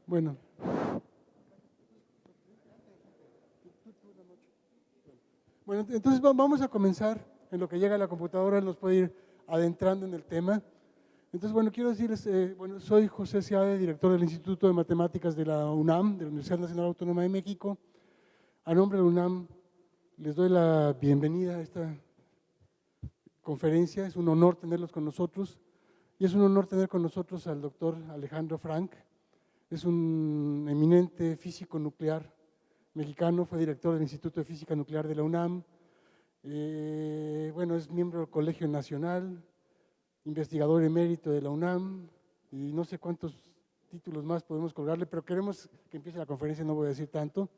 Bueno. Bueno, entonces vamos a comenzar. En lo que llega a la computadora nos puede ir adentrando en el tema. Entonces, bueno, quiero decirles, bueno, soy José Seade, director del Instituto de Matemáticas de la UNAM, de la Universidad Nacional Autónoma de México. A nombre de la UNAM les doy la bienvenida a esta conferencia. Es un honor tenerlos con nosotros y es un honor tener con nosotros al doctor Alejandro Frank. Es un eminente físico nuclear mexicano, fue director del Instituto de Física Nuclear de la UNAM. Bueno, es miembro del Colegio Nacional, investigador emérito de la UNAM y no sé cuántos títulos más podemos colgarle, pero queremos que empiece la conferencia, no voy a decir tanto.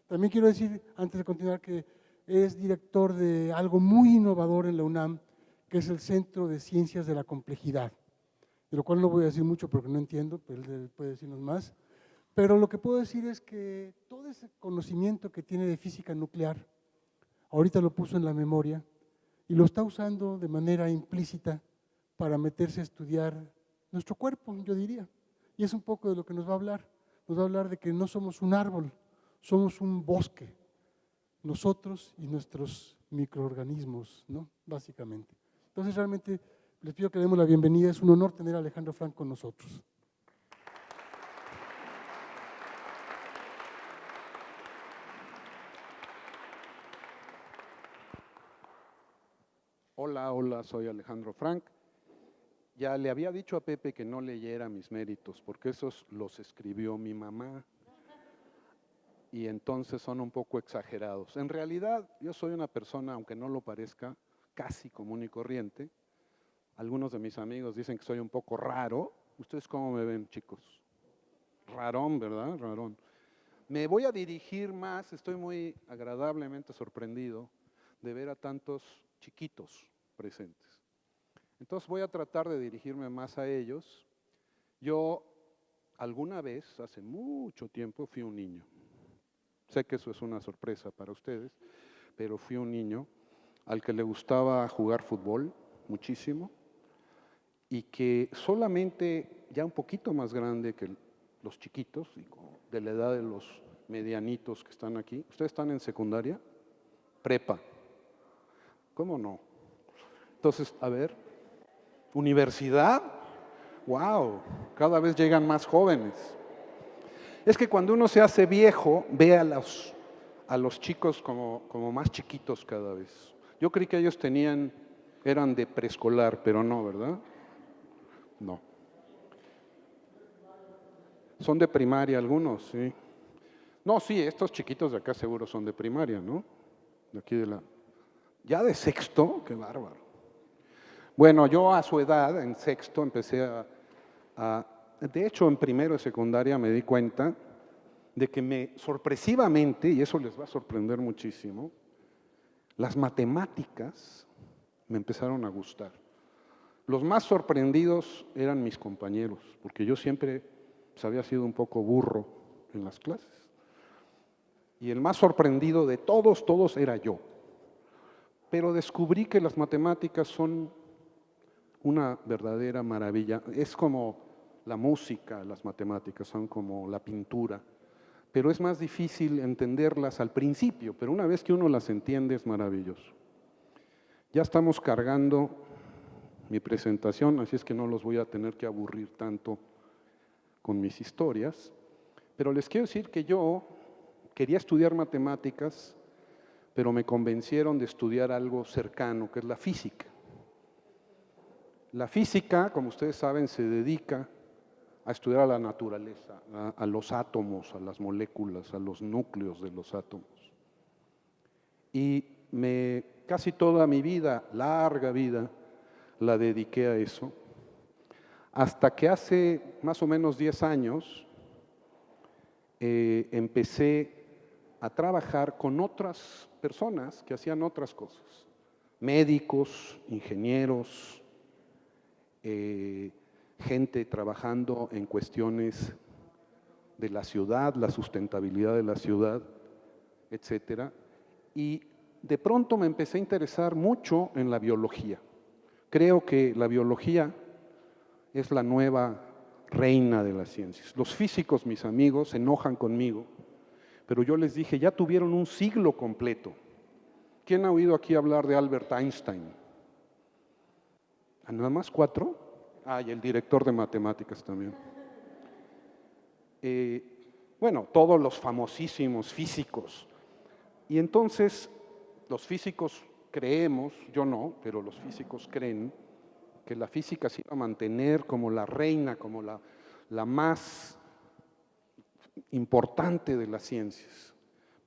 También quiero decir, antes de continuar, que es director de algo muy innovador en la UNAM, que es el Centro de Ciencias de la Complejidad, de lo cual no voy a decir mucho porque no entiendo, pero él puede decirnos más. Pero lo que puedo decir es que todo ese conocimiento que tiene de física nuclear, ahorita lo puso en la memoria y lo está usando de manera implícita para meterse a estudiar nuestro cuerpo, yo diría. Y es un poco de lo que nos va a hablar. Nos va a hablar de que no somos un árbol, somos un bosque, nosotros y nuestros microorganismos, ¿no? Básicamente. Entonces, realmente les pido que le demos la bienvenida. Es un honor tener a Alejandro Frank con nosotros. Hola, soy Alejandro Frank. Ya le había dicho a Pepe que no leyera mis méritos, porque esos los escribió mi mamá y entonces son un poco exagerados. En realidad, yo soy una persona, aunque no lo parezca, casi común y corriente. Algunos de mis amigos dicen que soy un poco raro. ¿Ustedes cómo me ven, chicos? Rarón, ¿verdad? Rarón. Me voy a dirigir más, estoy muy agradablemente sorprendido de ver a tantos chiquitos presentes. Entonces voy a tratar de dirigirme más a ellos. Yo alguna vez, hace mucho tiempo, fui un niño. Sé que eso es una sorpresa para ustedes, pero fui un niño al que le gustaba jugar fútbol muchísimo y que solamente ya un poquito más grande que los chiquitos, de la edad de los medianitos que están aquí. ¿Ustedes están en secundaria? Prepa. ¿Cómo no? Entonces, a ver, ¿universidad? ¡Wow! Cada vez llegan más jóvenes. Es que cuando uno se hace viejo, ve a los chicos como más chiquitos cada vez. Yo creí que ellos eran de preescolar, pero no, ¿verdad? No. Son de primaria algunos, sí. No, sí, estos chiquitos de acá seguro son de primaria, ¿no? De aquí ya de sexto, qué bárbaro. Bueno, yo a su edad, en sexto, empecé de hecho, en primero de secundaria me di cuenta de que sorpresivamente, y eso les va a sorprender muchísimo, las matemáticas me empezaron a gustar. Los más sorprendidos eran mis compañeros, porque yo siempre había sido un poco burro en las clases. Y el más sorprendido de todos era yo. Pero descubrí que las matemáticas son una verdadera maravilla. Es como la música, las matemáticas son como la pintura, pero es más difícil entenderlas al principio, pero una vez que uno las entiende es maravilloso. Ya estamos cargando mi presentación, así es que no los voy a tener que aburrir tanto con mis historias, pero les quiero decir que yo quería estudiar matemáticas, pero me convencieron de estudiar algo cercano, que es la física. La física, como ustedes saben, se dedica a estudiar a la naturaleza, a los átomos, a las moléculas, a los núcleos de los átomos. Y casi toda mi vida, larga vida, la dediqué a eso, hasta que hace más o menos 10 años empecé a trabajar con otras personas que hacían otras cosas, médicos, ingenieros, gente trabajando en cuestiones de la ciudad, la sustentabilidad de la ciudad, etcétera. Y de pronto me empecé a interesar mucho en la biología. Creo que la biología es la nueva reina de las ciencias. Los físicos, mis amigos, se enojan conmigo, pero yo les dije, ya tuvieron un siglo completo. ¿Quién ha oído aquí hablar de Albert Einstein? ¿Nada más 4? Ah, y el director de matemáticas también. Bueno, todos los famosísimos físicos. Y entonces, los físicos creemos, yo no, pero los físicos creen que la física se iba a mantener como la reina, como la más importante de las ciencias.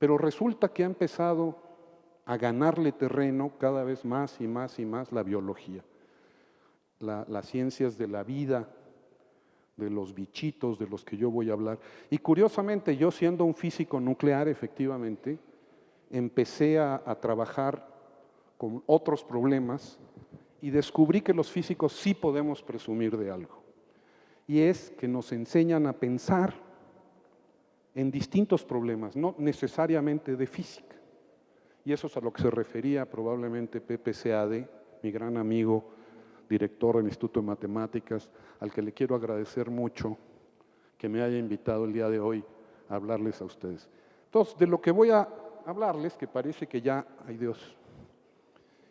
Pero resulta que ha empezado a ganarle terreno cada vez más y más y más la biología, las ciencias de la vida, de los bichitos de los que yo voy a hablar. Y curiosamente, yo siendo un físico nuclear, efectivamente, empecé a trabajar con otros problemas y descubrí que los físicos sí podemos presumir de algo. Y es que nos enseñan a pensar en distintos problemas, no necesariamente de física. Y eso es a lo que se refería probablemente Pepe Seade, mi gran amigo, director del Instituto de Matemáticas, al que le quiero agradecer mucho que me haya invitado el día de hoy a hablarles a ustedes. Entonces, de lo que voy a hablarles, que parece que ya, ay Dios,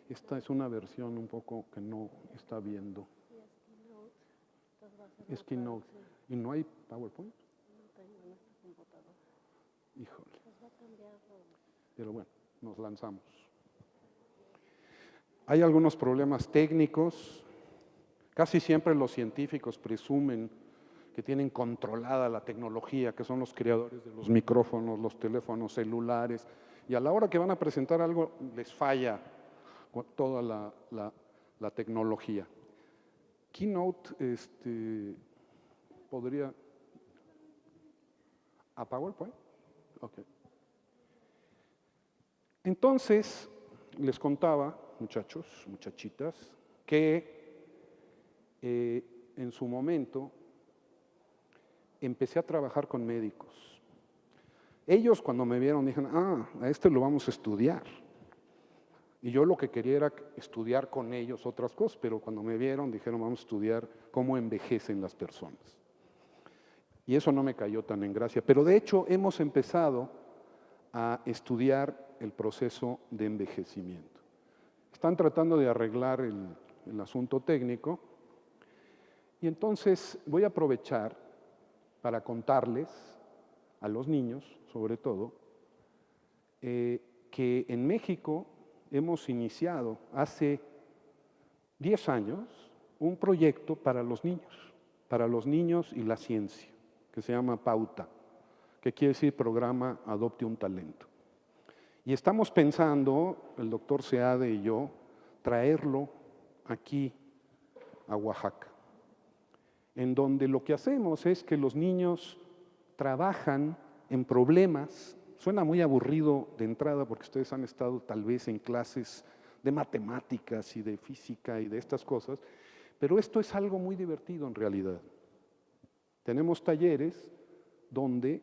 esta es una versión un poco que no está viendo. Es Keynote. ¿Y no hay PowerPoint? Híjole. Pero bueno, nos lanzamos. Hay algunos problemas técnicos. Casi siempre los científicos presumen que tienen controlada la tecnología, que son los creadores de los micrófonos, los teléfonos celulares, y a la hora que van a presentar algo les falla toda la tecnología. Keynote, podría... ¿A PowerPoint? Ok. Entonces, les contaba, muchachos, muchachitas, que en su momento empecé a trabajar con médicos. Ellos cuando me vieron dijeron, a este lo vamos a estudiar. Y yo lo que quería era estudiar con ellos otras cosas, pero cuando me vieron dijeron, vamos a estudiar cómo envejecen las personas. Y eso no me cayó tan en gracia. Pero de hecho hemos empezado a estudiar el proceso de envejecimiento. Están tratando de arreglar el asunto técnico. Y entonces voy a aprovechar para contarles a los niños, sobre todo, que en México hemos iniciado hace 10 años un proyecto para los niños y la ciencia, que se llama PAUTA, que quiere decir Programa Adopte un Talento. Y estamos pensando, el doctor Seade y yo, traerlo aquí a Oaxaca, en donde lo que hacemos es que los niños trabajan en problemas. Suena muy aburrido de entrada porque ustedes han estado tal vez en clases de matemáticas y de física y de estas cosas, pero esto es algo muy divertido en realidad. Tenemos talleres donde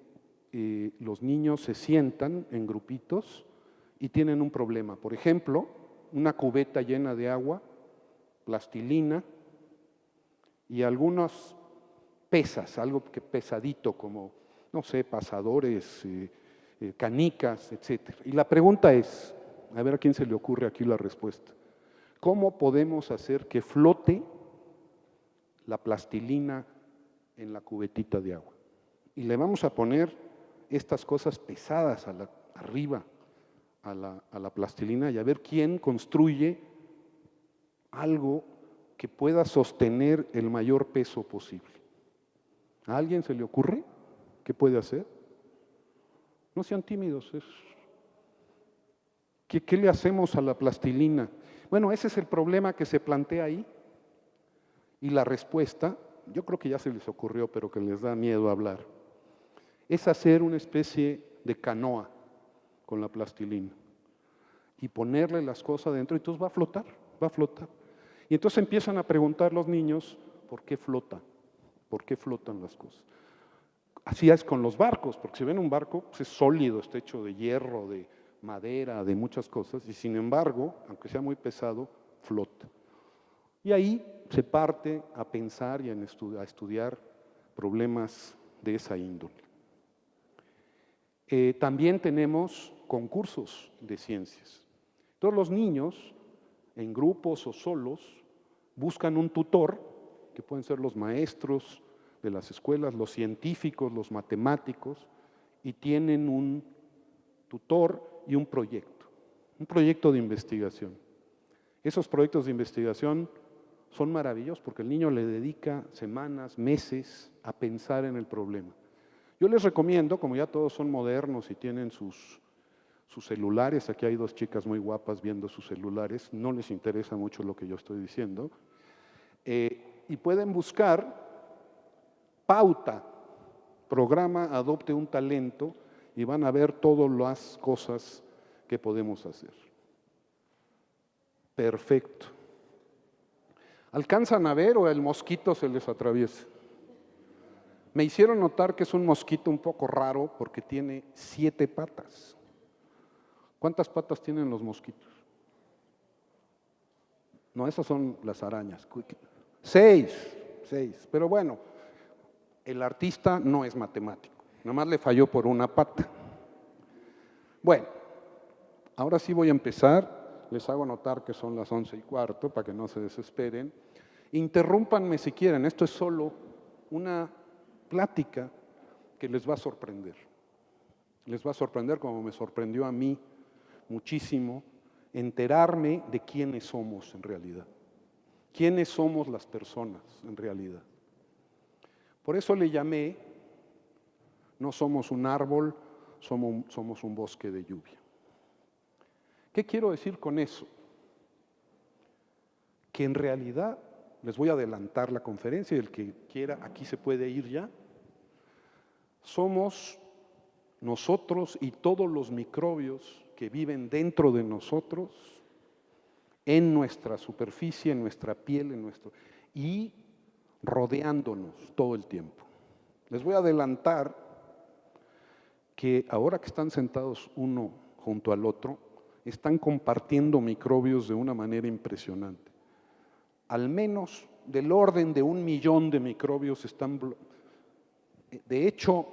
los niños se sientan en grupitos y tienen un problema. Por ejemplo, una cubeta llena de agua, plastilina y algunas pesas, algo que pesadito como, no sé, pasadores, canicas, etc. Y la pregunta es, a ver a quién se le ocurre aquí la respuesta, ¿cómo podemos hacer que flote la plastilina en la cubetita de agua? Y le vamos a poner estas cosas pesadas arriba a la plastilina y a ver quién construye algo que pueda sostener el mayor peso posible. ¿A alguien se le ocurre qué puede hacer? No sean tímidos. ¿Qué le hacemos a la plastilina? Bueno, ese es el problema que se plantea ahí. Y la respuesta, yo creo que ya se les ocurrió, pero que les da miedo hablar, es hacer una especie de canoa con la plastilina y ponerle las cosas dentro y entonces va a flotar, va a flotar. Y entonces empiezan a preguntar los niños, ¿por qué flota? ¿Por qué flotan las cosas? Así es con los barcos, porque si ven un barco, pues es sólido, está hecho de hierro, de madera, de muchas cosas, y sin embargo, aunque sea muy pesado, flota. Y ahí se parte a pensar y a estudiar problemas de esa índole. También tenemos concursos de ciencias. Todos los niños, en grupos o solos, buscan un tutor, que pueden ser los maestros de las escuelas, los científicos, los matemáticos, y tienen un tutor y un proyecto de investigación. Esos proyectos de investigación son maravillosos porque el niño le dedica semanas, meses a pensar en el problema. Yo les recomiendo, como ya todos son modernos y tienen sus celulares, aquí hay 2 chicas muy guapas viendo sus celulares, no les interesa mucho lo que yo estoy diciendo, y pueden buscar pauta, programa Adopte un Talento, y van a ver todas las cosas que podemos hacer. Perfecto. ¿Alcanzan a ver o el mosquito se les atraviesa? Me hicieron notar que es un mosquito un poco raro porque tiene 7 patas. ¿Cuántas patas tienen los mosquitos? No, esas son las arañas. 6, pero bueno, el artista no es matemático, nada más le falló por una pata. Bueno, ahora sí voy a empezar, les hago notar que son las 11:15 para que no se desesperen. Interrúmpanme si quieren, esto es solo una plática que les va a sorprender. Les va a sorprender como me sorprendió a mí muchísimo enterarme de quiénes somos en realidad. ¿Quiénes somos las personas en realidad? Por eso le llamé, no somos un árbol, somos un bosque de lluvia. ¿Qué quiero decir con eso? Que en realidad, les voy a adelantar la conferencia, y el que quiera aquí se puede ir ya, somos nosotros y todos los microbios que viven dentro de nosotros, en nuestra superficie, en nuestra piel, y rodeándonos todo el tiempo. Les voy a adelantar que ahora que están sentados uno junto al otro, están compartiendo microbios de una manera impresionante. Al menos del orden de 1 millón de microbios están, de hecho,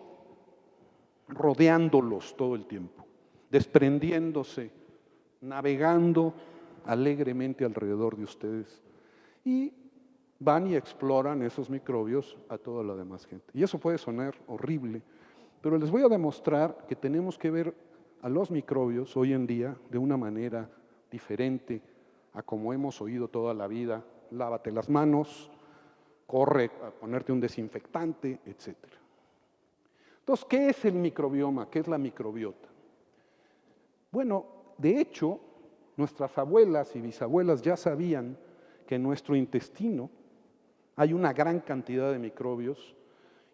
rodeándolos todo el tiempo, desprendiéndose, navegando alegremente alrededor de ustedes, y van y exploran esos microbios a toda la demás gente. Y eso puede sonar horrible, pero les voy a demostrar que tenemos que ver a los microbios hoy en día de una manera diferente a como hemos oído toda la vida: lávate las manos, corre a ponerte un desinfectante, etc. Entonces, ¿qué es el microbioma? ¿Qué es la microbiota? Bueno, de hecho, nuestras abuelas y bisabuelas ya sabían que en nuestro intestino hay una gran cantidad de microbios,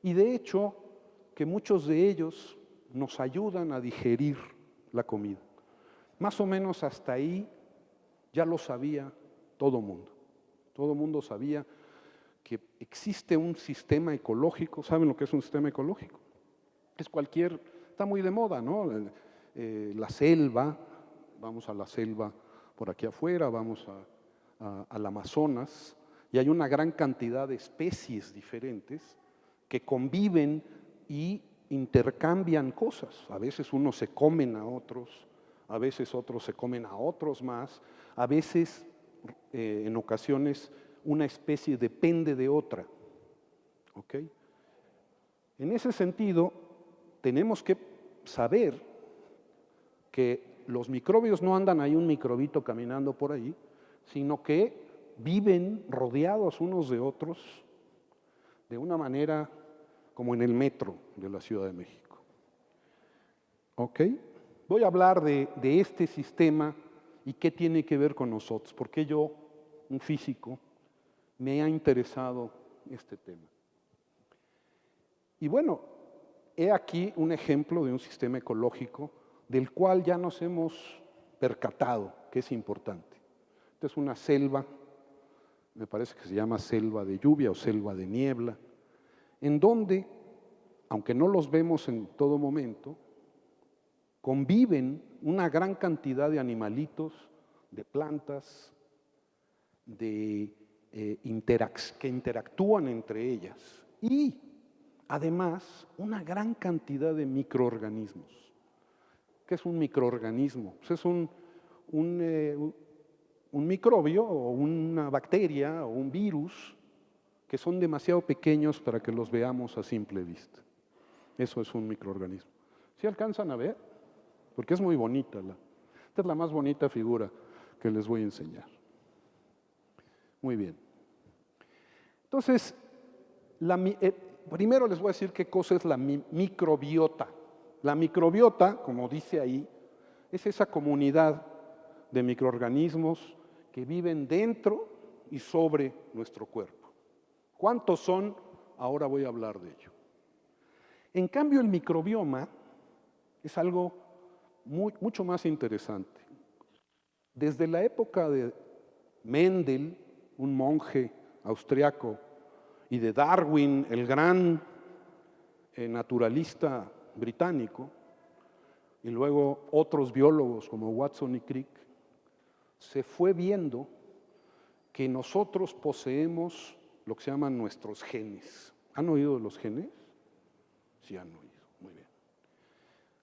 y de hecho que muchos de ellos nos ayudan a digerir la comida. Más o menos hasta ahí ya lo sabía todo mundo. Todo mundo sabía que existe un sistema ecológico. ¿Saben lo que es un sistema ecológico? Es está muy de moda, ¿no? La selva, vamos a la selva por aquí afuera, vamos al Amazonas, y hay una gran cantidad de especies diferentes que conviven y intercambian cosas. A veces unos se comen a otros, a veces otros se comen a otros más, a veces, en ocasiones, una especie depende de otra. ¿Ok? En ese sentido, tenemos que saber que los microbios no andan ahí un microbito caminando por ahí, sino que viven rodeados unos de otros de una manera como en el metro de la Ciudad de México. ¿Ok? Voy a hablar de este sistema y qué tiene que ver con nosotros, porque yo, un físico, me ha interesado este tema. Y bueno, he aquí un ejemplo de un sistema ecológico del cual ya nos hemos percatado que es importante. Esta es una selva, me parece que se llama selva de lluvia o selva de niebla, en donde, aunque no los vemos en todo momento, conviven una gran cantidad de animalitos, de plantas, de que interactúan entre ellas. Y además, una gran cantidad de microorganismos. ¿Qué es un microorganismo? Pues es un microbio o una bacteria o un virus que son demasiado pequeños para que los veamos a simple vista. Eso es un microorganismo. ¿Sí alcanzan a ver? Porque es muy bonita. Esta es la más bonita figura que les voy a enseñar. Muy bien. Entonces, primero les voy a decir qué cosa es la microbiota. La microbiota, como dice ahí, es esa comunidad de microorganismos que viven dentro y sobre nuestro cuerpo. ¿Cuántos son? Ahora voy a hablar de ello. En cambio, el microbioma es algo mucho más interesante. Desde la época de Mendel, un monje austriaco, y de Darwin, el gran naturalista británico, y luego otros biólogos como Watson y Crick, se fue viendo que nosotros poseemos lo que se llaman nuestros genes. ¿Han oído de los genes? Sí, han oído. Muy bien.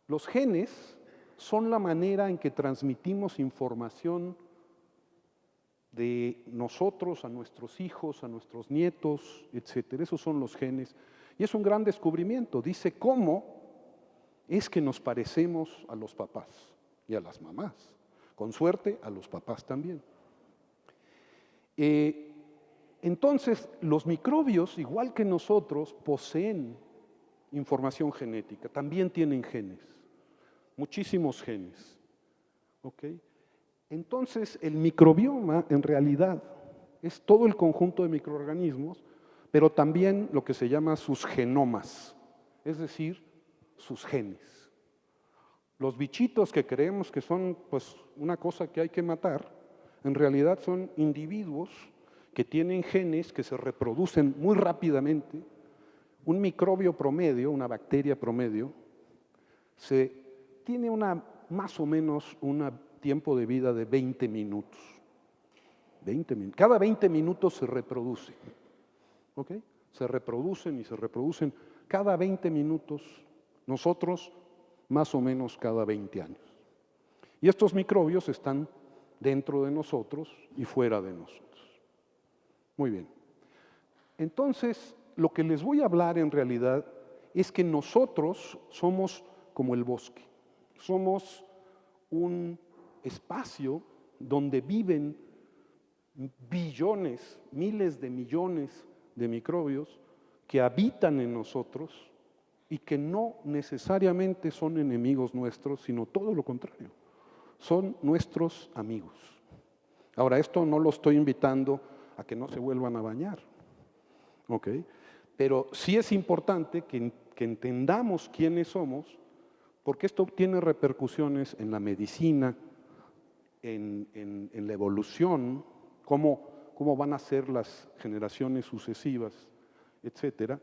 Los genes son la manera en que transmitimos información de nosotros a nuestros hijos, a nuestros nietos, etcétera. Esos son los genes. Y es un gran descubrimiento. Dice cómo es que nos parecemos a los papás y a las mamás. Con suerte, a los papás también. Entonces, los microbios, igual que nosotros, poseen información genética. También tienen genes. Muchísimos genes. ¿Ok? Entonces, el microbioma en realidad es todo el conjunto de microorganismos, pero también lo que se llama sus genomas, es decir, sus genes. Los bichitos que creemos que son pues, una cosa que hay que matar, en realidad son individuos que tienen genes que se reproducen muy rápidamente. Un microbio promedio, una bacteria promedio, tiene más o menos un tiempo de vida de 20 minutos. 20 minutos. Cada 20 minutos se reproduce. ¿Ok? Se reproducen y se reproducen cada 20 minutos. Nosotros, más o menos cada 20 años. Y estos microbios están dentro de nosotros y fuera de nosotros. Muy bien. Entonces, lo que les voy a hablar en realidad es que nosotros somos como el bosque. Somos un espacio donde viven billones, miles de millones de microbios que habitan en nosotros y que no necesariamente son enemigos nuestros, sino todo lo contrario, son nuestros amigos. Ahora, esto no lo estoy invitando a que no se vuelvan a bañar, ¿ok? Pero sí es importante que entendamos quiénes somos, porque esto tiene repercusiones en la medicina, en la evolución, cómo van a ser las generaciones sucesivas, etcétera,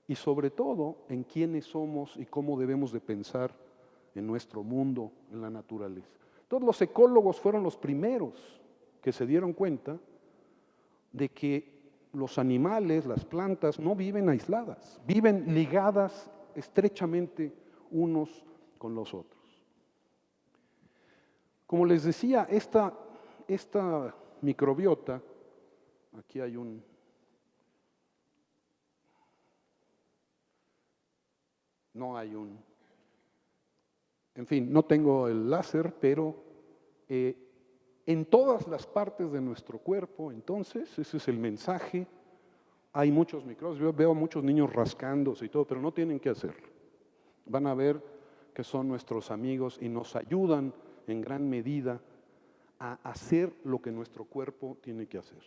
y sobre todo en quiénes somos y cómo debemos de pensar en nuestro mundo, en la naturaleza. Todos los ecólogos fueron los primeros que se dieron cuenta de que los animales, las plantas, no viven aisladas, viven ligadas estrechamente unos con los otros. Como les decía, esta microbiota, aquí hay en fin, no tengo el láser, pero en todas las partes de nuestro cuerpo, entonces, ese es el mensaje. Hay muchos microbios, yo veo a muchos niños rascándose y todo, pero no tienen que hacerlo. Van a ver que son nuestros amigos y nos ayudan en gran medida a hacer lo que nuestro cuerpo tiene que hacer.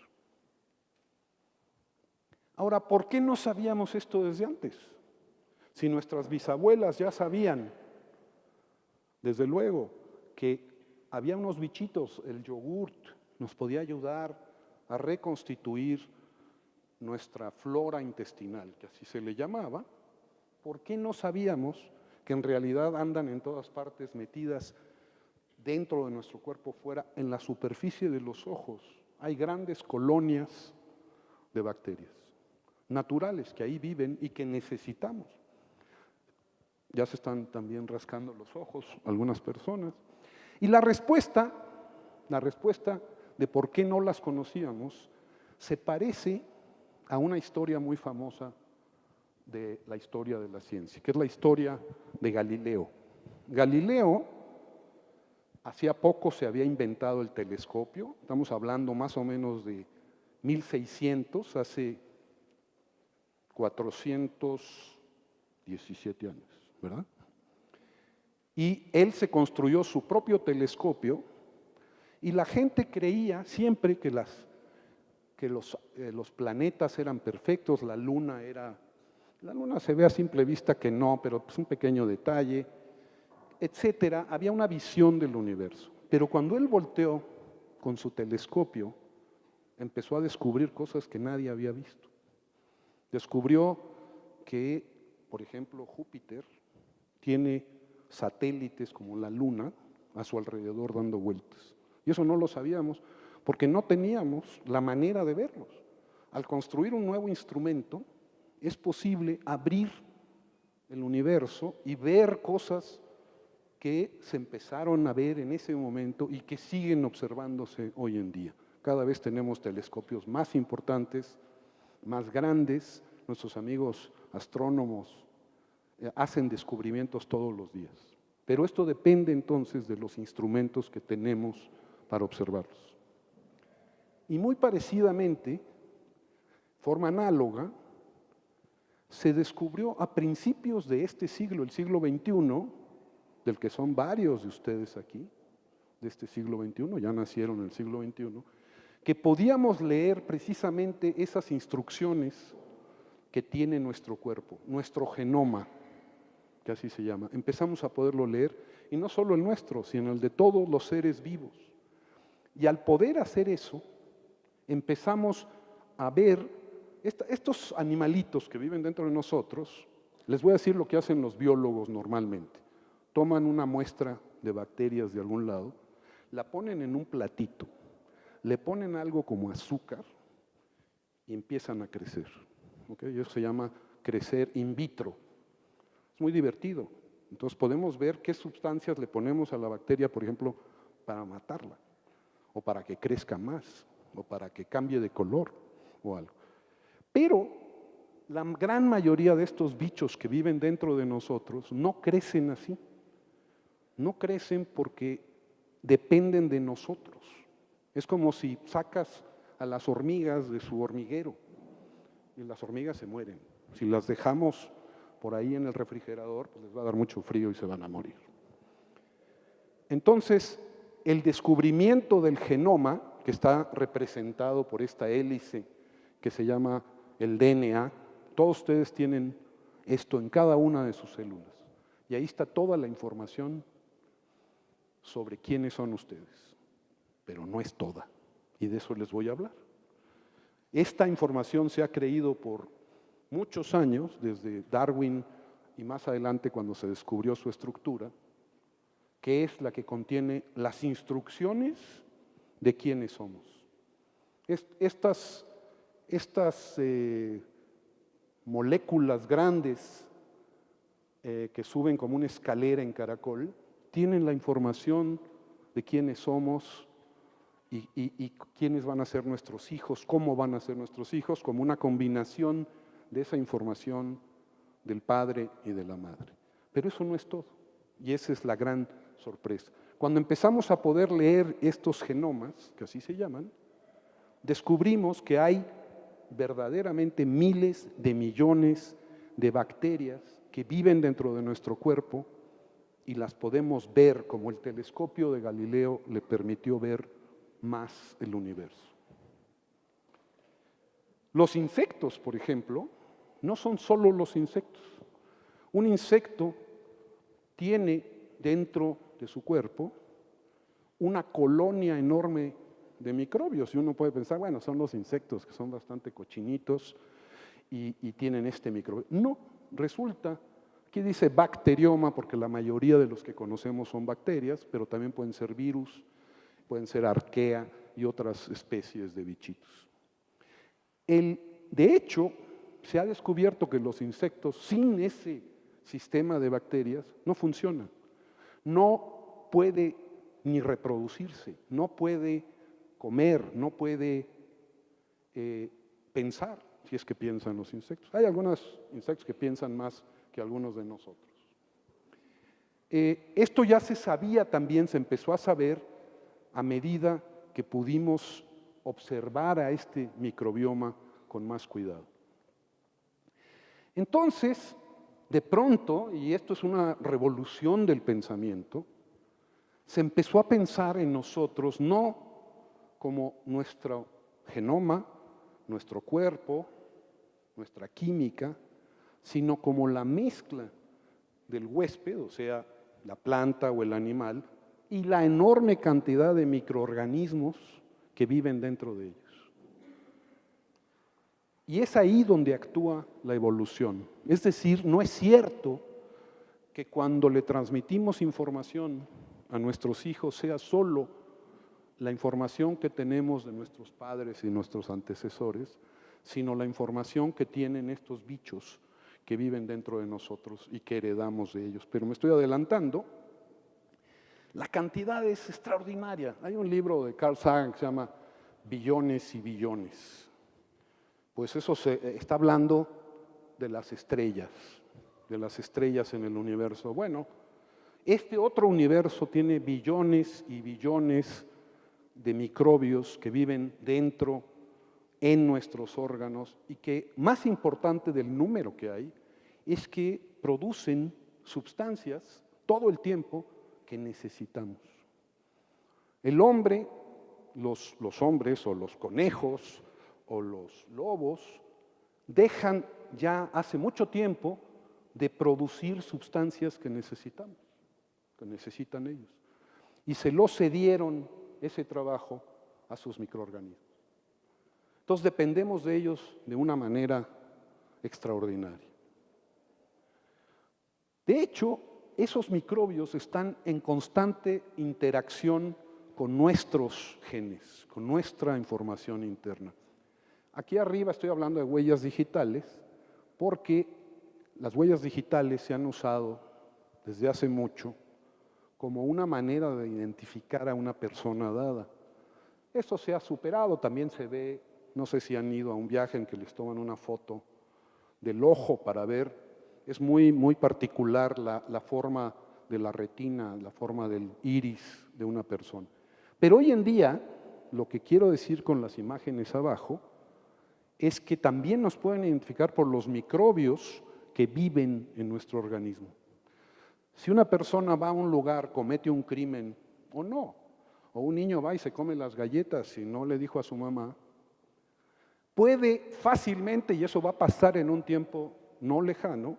Ahora, ¿por qué no sabíamos esto desde antes? Si nuestras bisabuelas ya sabían, desde luego, que había unos bichitos, el yogurt nos podía ayudar a reconstituir nuestra flora intestinal, que así se le llamaba. ¿Por qué no sabíamos que en realidad andan en todas partes metidas dentro de nuestro cuerpo, fuera, en la superficie de los ojos? Hay grandes colonias de bacterias naturales que ahí viven y que necesitamos. Ya se están también rascando los ojos algunas personas. Y la respuesta de por qué no las conocíamos se parece a una historia muy famosa de la historia de la ciencia, que es la historia de Galileo. Galileo, hacía poco se había inventado el telescopio, estamos hablando más o menos de 1600, hace 417 años, ¿verdad? Y él se construyó su propio telescopio y la gente creía siempre que los planetas eran perfectos, la luna se ve a simple vista que no, pero es un pequeño detalle, etcétera. Había una visión del universo. Pero cuando él volteó con su telescopio, empezó a descubrir cosas que nadie había visto. Descubrió que, por ejemplo, Júpiter tiene satélites como la Luna a su alrededor dando vueltas. Y eso no lo sabíamos porque no teníamos la manera de verlos. Al construir un nuevo instrumento, es posible abrir el universo y ver cosas que se empezaron a ver en ese momento y que siguen observándose hoy en día. Cada vez tenemos telescopios más importantes, más grandes. Nuestros amigos astrónomos hacen descubrimientos todos los días. Pero esto depende entonces de los instrumentos que tenemos para observarlos. Y muy parecidamente, forma análoga, se descubrió a principios de este siglo, el siglo XXI, del que son varios de ustedes aquí, de este siglo XXI, ya nacieron en el siglo XXI, que podíamos leer precisamente esas instrucciones que tiene nuestro cuerpo, nuestro genoma, que así se llama. Empezamos a poderlo leer, y no solo el nuestro, sino el de todos los seres vivos. Y al poder hacer eso, empezamos a ver estos animalitos que viven dentro de nosotros. Les voy a decir lo que hacen los biólogos normalmente. Toman una muestra de bacterias de algún lado, la ponen en un platito, le ponen algo como azúcar y empiezan a crecer. ¿Okay? Eso se llama crecer in vitro. Es muy divertido. Entonces podemos ver qué sustancias le ponemos a la bacteria, por ejemplo, para matarla, o para que crezca más, o para que cambie de color, o algo. Pero la gran mayoría de estos bichos que viven dentro de nosotros no crecen así. No crecen porque dependen de nosotros. Es como si sacas a las hormigas de su hormiguero y las hormigas se mueren. Si las dejamos por ahí en el refrigerador, pues les va a dar mucho frío y se van a morir. Entonces, el descubrimiento del genoma, que está representado por esta hélice que se llama el DNA, todos ustedes tienen esto en cada una de sus células. Y ahí está toda la información sobre quiénes son ustedes. Pero no es toda, y de eso les voy a hablar. Esta información se ha creído por muchos años, desde Darwin y más adelante cuando se descubrió su estructura, que es la que contiene las instrucciones de quiénes somos. Estas moléculas grandes que suben como una escalera en caracol, tienen la información de quiénes somos y quiénes van a ser nuestros hijos, cómo van a ser nuestros hijos, como una combinación de esa información del padre y de la madre. Pero eso no es todo, y esa es la gran sorpresa. Cuando empezamos a poder leer estos genomas, que así se llaman, descubrimos que hay verdaderamente miles de millones de bacterias que viven dentro de nuestro cuerpo y las podemos ver como el telescopio de Galileo le permitió ver más el universo. Los insectos, por ejemplo, no son solo los insectos. Un insecto tiene dentro de su cuerpo una colonia enorme de microbios y uno puede pensar, bueno, son los insectos que son bastante cochinitos y tienen este microbio. No, resulta, aquí dice bacterioma porque la mayoría de los que conocemos son bacterias, pero también pueden ser virus, pueden ser arquea y otras especies de bichitos. De hecho, se ha descubierto que los insectos sin ese sistema de bacterias no funcionan. No puede ni reproducirse, no puede comer, no puede pensar, si es que piensan los insectos. Hay algunos insectos que piensan más que algunos de nosotros. Esto ya se sabía también, se empezó a saber a medida que pudimos observar a este microbioma con más cuidado. Entonces, de pronto, y esto es una revolución del pensamiento, se empezó a pensar en nosotros no como nuestro genoma, nuestro cuerpo, nuestra química, sino como la mezcla del huésped, o sea, la planta o el animal, y la enorme cantidad de microorganismos que viven dentro de ellos. Y es ahí donde actúa la evolución. Es decir, no es cierto que cuando le transmitimos información a nuestros hijos sea solo la información que tenemos de nuestros padres y nuestros antecesores, sino la información que tienen estos bichos que viven dentro de nosotros y que heredamos de ellos. Pero me estoy adelantando. La cantidad es extraordinaria. Hay un libro de Carl Sagan que se llama Billones y Billones. Pues eso se está hablando de las estrellas en el universo. Bueno, este otro universo tiene billones y billones de microbios que viven dentro, en nuestros órganos, y que, más importante del número que hay, es que producen sustancias todo el tiempo que necesitamos. El hombre, los hombres o los conejos o los lobos dejan ya hace mucho tiempo de producir sustancias que necesitamos, que necesitan ellos. Y se lo cedieron ese trabajo a sus microorganismos. Entonces dependemos de ellos de una manera extraordinaria. De hecho, esos microbios están en constante interacción con nuestros genes, con nuestra información interna. Aquí arriba estoy hablando de huellas digitales porque las huellas digitales se han usado desde hace mucho como una manera de identificar a una persona dada. Esto se ha superado, también se ve, no sé si han ido a un viaje en que les toman una foto del ojo para ver, es muy particular la forma de la retina, la forma del iris de una persona. Pero hoy en día, lo que quiero decir con las imágenes abajo, es que también nos pueden identificar por los microbios que viven en nuestro organismo. Si una persona va a un lugar, comete un crimen o no, o un niño va y se come las galletas y no le dijo a su mamá, puede fácilmente, y eso va a pasar en un tiempo no lejano,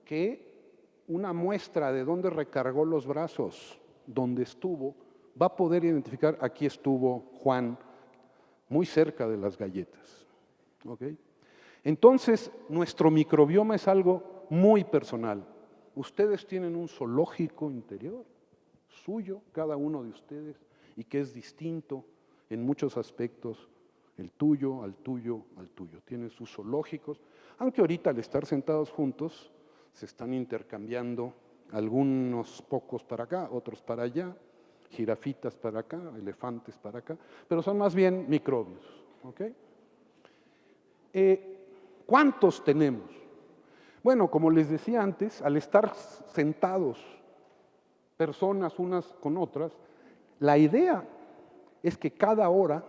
que una muestra de dónde recargó los brazos, dónde estuvo, va a poder identificar, aquí estuvo Juan, muy cerca de las galletas. ¿Okay? Entonces, nuestro microbioma es algo muy personal. Ustedes tienen un zoológico interior suyo, cada uno de ustedes, y que es distinto en muchos aspectos, el tuyo, al tuyo, al tuyo. Tienen sus zoológicos, aunque ahorita al estar sentados juntos se están intercambiando algunos pocos para acá, otros para allá, jirafitas para acá, elefantes para acá, pero son más bien microbios. ¿Okay? ¿Cuántos tenemos? Bueno, como les decía antes, al estar sentados personas unas con otras, la idea es que cada hora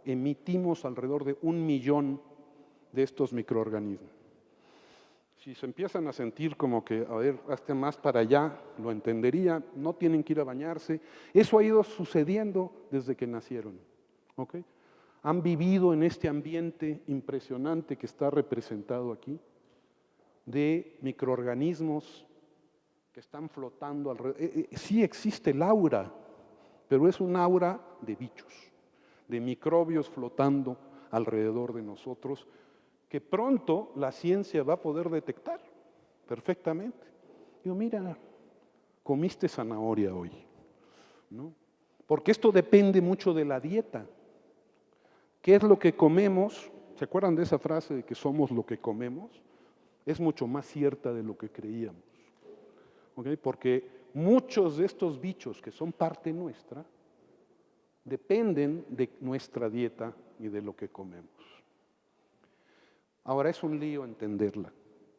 emitimos alrededor de 1 millón de estos microorganismos. Si se empiezan a sentir como que, a ver, hazte más para allá, lo entendería, no tienen que ir a bañarse. Eso ha ido sucediendo desde que nacieron. ¿Okay? Han vivido en este ambiente impresionante que está representado aquí, de microorganismos que están flotando alrededor. Sí existe el aura, pero es un aura de bichos, de microbios flotando alrededor de nosotros, que pronto la ciencia va a poder detectar perfectamente. Digo, mira, comiste zanahoria hoy, ¿no? Porque esto depende mucho de la dieta. ¿Qué es lo que comemos? ¿Se acuerdan de esa frase de que somos lo que comemos? Es mucho más cierta de lo que creíamos. ¿Ok? Porque muchos de estos bichos que son parte nuestra dependen de nuestra dieta y de lo que comemos. Ahora es un lío entenderla.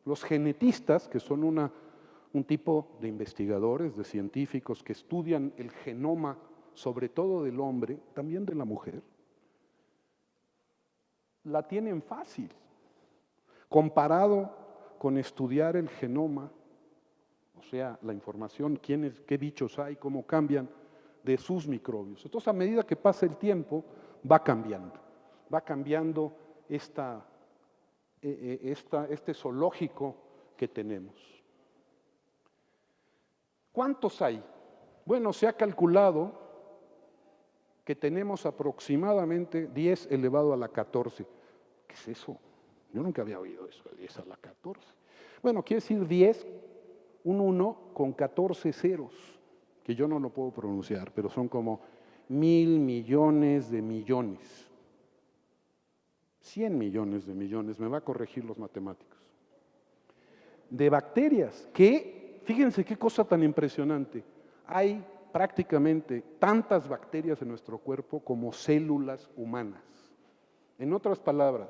Los genetistas, que son un tipo de investigadores, de científicos que estudian el genoma, sobre todo del hombre, también de la mujer, la tienen fácil, comparado con estudiar el genoma, o sea, la información, qué bichos hay, cómo cambian de sus microbios. Entonces, a medida que pasa el tiempo, va cambiando este zoológico que tenemos. ¿Cuántos hay? Bueno, se ha calculado que tenemos aproximadamente 10 elevado a la 14. ¿Qué es eso? Yo nunca había oído eso, de 10 a la 14. Bueno, quiere decir 10, un 1 con 14 ceros, que yo no lo puedo pronunciar, pero son como 1,000 millones de millones. 100 millones de millones, me va a corregir los matemáticos. De bacterias, que, fíjense qué cosa tan impresionante, hay prácticamente tantas bacterias en nuestro cuerpo como células humanas. En otras palabras,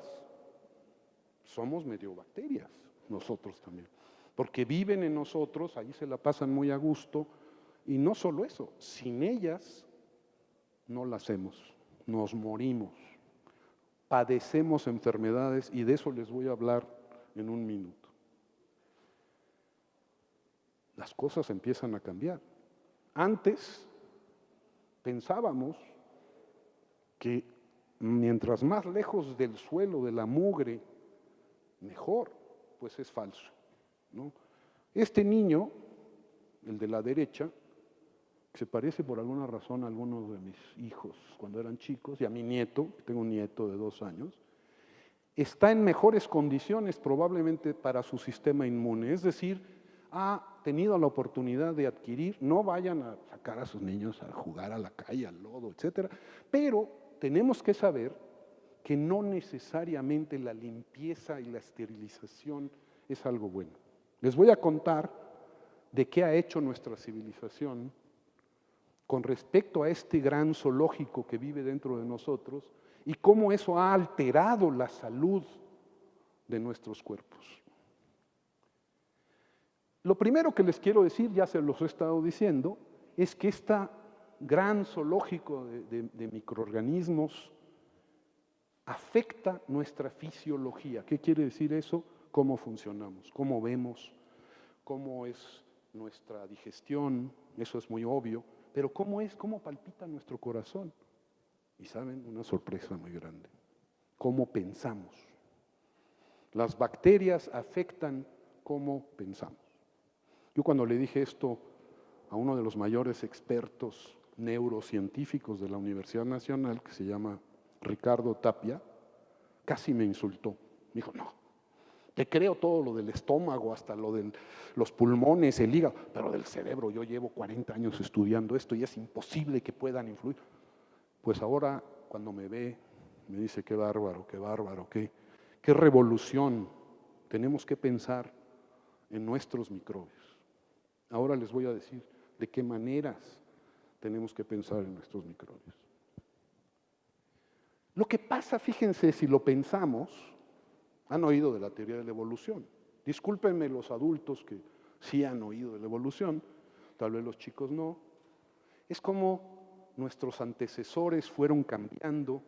somos medio bacterias, nosotros también, porque viven en nosotros, ahí se la pasan muy a gusto, y no solo eso, sin ellas no la hacemos, nos morimos, padecemos enfermedades, y de eso les voy a hablar en un minuto. Las cosas empiezan a cambiar. Antes pensábamos que mientras más lejos del suelo, de la mugre, mejor, pues es falso, ¿no? Este niño, el de la derecha, que se parece por alguna razón a algunos de mis hijos cuando eran chicos, y a mi nieto, tengo un nieto de 2 años, está en mejores condiciones probablemente para su sistema inmune, es decir, ha tenido la oportunidad de adquirir, no vayan a sacar a sus niños a jugar a la calle, al lodo, etcétera, pero tenemos que saber que no necesariamente la limpieza y la esterilización es algo bueno. Les voy a contar de qué ha hecho nuestra civilización con respecto a este gran zoológico que vive dentro de nosotros y cómo eso ha alterado la salud de nuestros cuerpos. Lo primero que les quiero decir, ya se los he estado diciendo, es que este gran zoológico de microorganismos afecta nuestra fisiología. ¿Qué quiere decir eso? Cómo funcionamos, cómo vemos, cómo es nuestra digestión, eso es muy obvio, pero cómo palpita nuestro corazón. Y saben, una sorpresa muy grande, cómo pensamos. Las bacterias afectan cómo pensamos. Yo cuando le dije esto a uno de los mayores expertos neurocientíficos de la Universidad Nacional, que se llama Ricardo Tapia, casi me insultó. Me dijo, no, te creo todo lo del estómago, hasta lo de los pulmones, el hígado, pero del cerebro yo llevo 40 años estudiando esto y es imposible que puedan influir. Pues ahora cuando me ve, me dice, qué bárbaro, qué revolución. Tenemos que pensar en nuestros microbios. Ahora les voy a decir de qué maneras tenemos que pensar en nuestros microbios. Lo que pasa, fíjense, si lo pensamos, han oído de la teoría de la evolución. Discúlpenme los adultos que sí han oído de la evolución, tal vez los chicos no. Es como nuestros antecesores fueron cambiando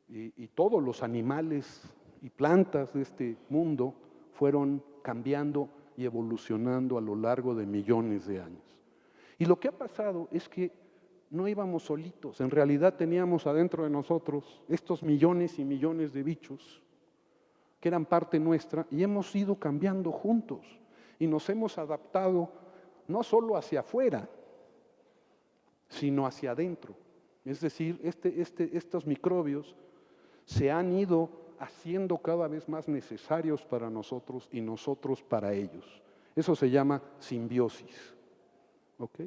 y todos los animales y plantas de este mundo fueron cambiando y evolucionando a lo largo de millones de años. Y lo que ha pasado es que no íbamos solitos, en realidad teníamos adentro de nosotros estos millones y millones de bichos que eran parte nuestra y hemos ido cambiando juntos y nos hemos adaptado no solo hacia afuera, sino hacia adentro. Es decir, estos microbios se han ido haciendo cada vez más necesarios para nosotros y nosotros para ellos. Eso se llama simbiosis. ¿Ok?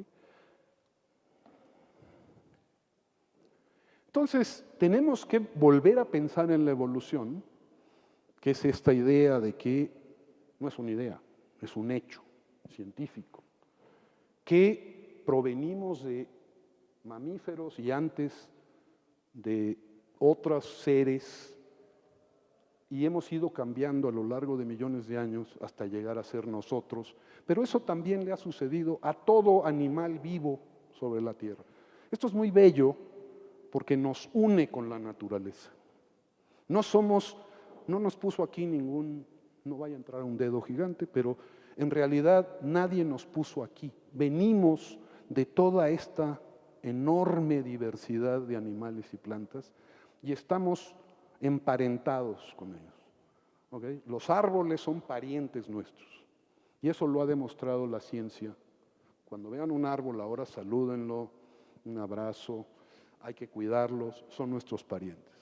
Entonces, tenemos que volver a pensar en la evolución, que es esta idea de que no es una idea, es un hecho científico, que provenimos de mamíferos y antes de otros seres y hemos ido cambiando a lo largo de millones de años hasta llegar a ser nosotros, pero eso también le ha sucedido a todo animal vivo sobre la Tierra. Esto es muy bello porque nos une con la naturaleza. No nos puso aquí no vaya a entrar un dedo gigante, pero en realidad nadie nos puso aquí. Venimos de toda esta enorme diversidad de animales y plantas y estamos emparentados con ellos. ¿Okay? Los árboles son parientes nuestros y eso lo ha demostrado la ciencia. Cuando vean un árbol ahora salúdenlo, un abrazo, hay que cuidarlos, son nuestros parientes.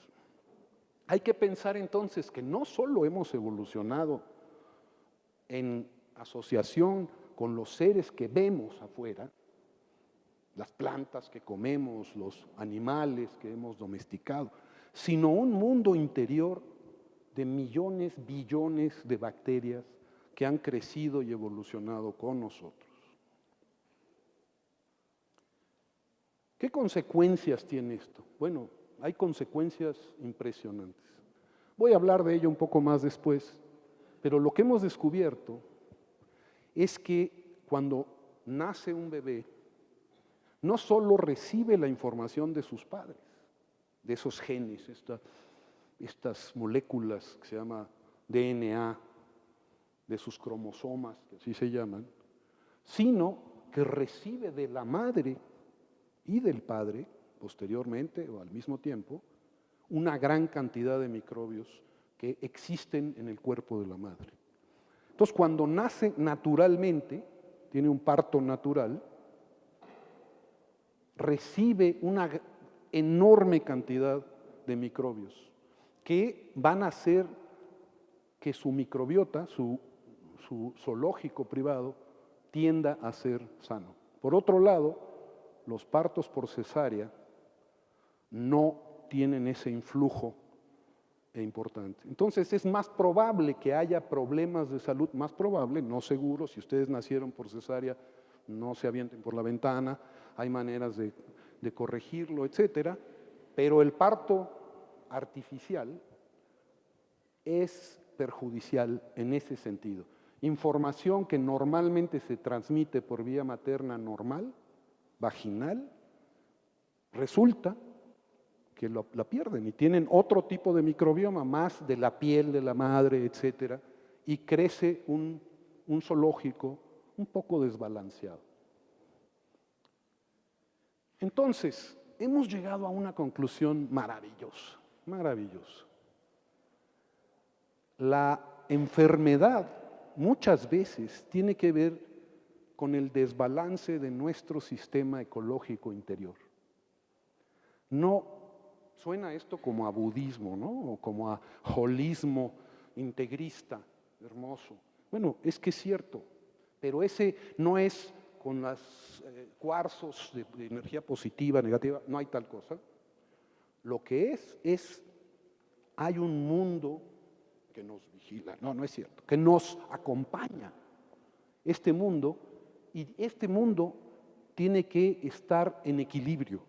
Hay que pensar entonces que no solo hemos evolucionado en asociación con los seres que vemos afuera, las plantas que comemos, los animales que hemos domesticado, sino un mundo interior de millones, billones de bacterias que han crecido y evolucionado con nosotros. ¿Qué consecuencias tiene esto? Bueno, hay consecuencias impresionantes. Voy a hablar de ello un poco más después, pero lo que hemos descubierto es que cuando nace un bebé, no solo recibe la información de sus padres, de esos genes, estas moléculas que se llama DNA, de sus cromosomas, que así se llaman, sino que recibe de la madre y del padre, posteriormente o al mismo tiempo, una gran cantidad de microbios que existen en el cuerpo de la madre. Entonces, cuando nace naturalmente, tiene un parto natural, recibe una enorme cantidad de microbios que van a hacer que su microbiota, su zoológico privado, tienda a ser sano. Por otro lado, los partos por cesárea no tienen ese influjo importante. Entonces es más probable que haya problemas de salud, más probable, no seguro, si ustedes nacieron por cesárea, no se avienten por la ventana, hay maneras de corregirlo, etcétera, pero el parto artificial es perjudicial en ese sentido. Información que normalmente se transmite por vía materna normal, vaginal, resulta que la pierden y tienen otro tipo de microbioma, más de la piel de la madre, etcétera, y crece un zoológico un poco desbalanceado. Entonces, hemos llegado a una conclusión maravillosa, maravillosa. La enfermedad muchas veces tiene que ver con el desbalance de nuestro sistema ecológico interior. No suena esto como a budismo, ¿no? O como a holismo integrista, hermoso. Bueno, es que es cierto, pero ese no es con los cuarzos de energía positiva, negativa, no hay tal cosa. Lo que hay un mundo que nos vigila, no es cierto, que nos acompaña. Este mundo, y este mundo tiene que estar en equilibrio.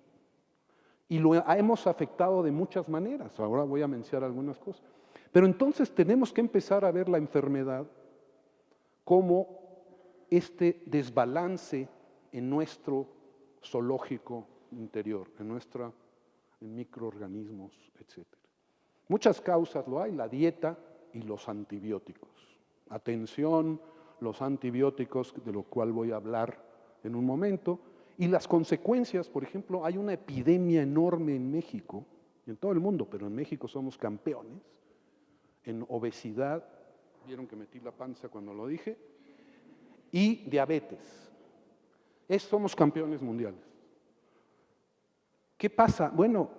Y lo hemos afectado de muchas maneras, ahora voy a mencionar algunas cosas. Pero entonces tenemos que empezar a ver la enfermedad como este desbalance en nuestro zoológico interior, en microorganismos, etc. Muchas causas lo hay, la dieta y los antibióticos. Atención, los antibióticos, de lo cual voy a hablar en un momento, y las consecuencias. Por ejemplo, hay una epidemia enorme en México, y en todo el mundo, pero en México somos campeones, en obesidad, vieron que metí la panza cuando lo dije, y diabetes. Somos campeones mundiales. ¿Qué pasa? Bueno,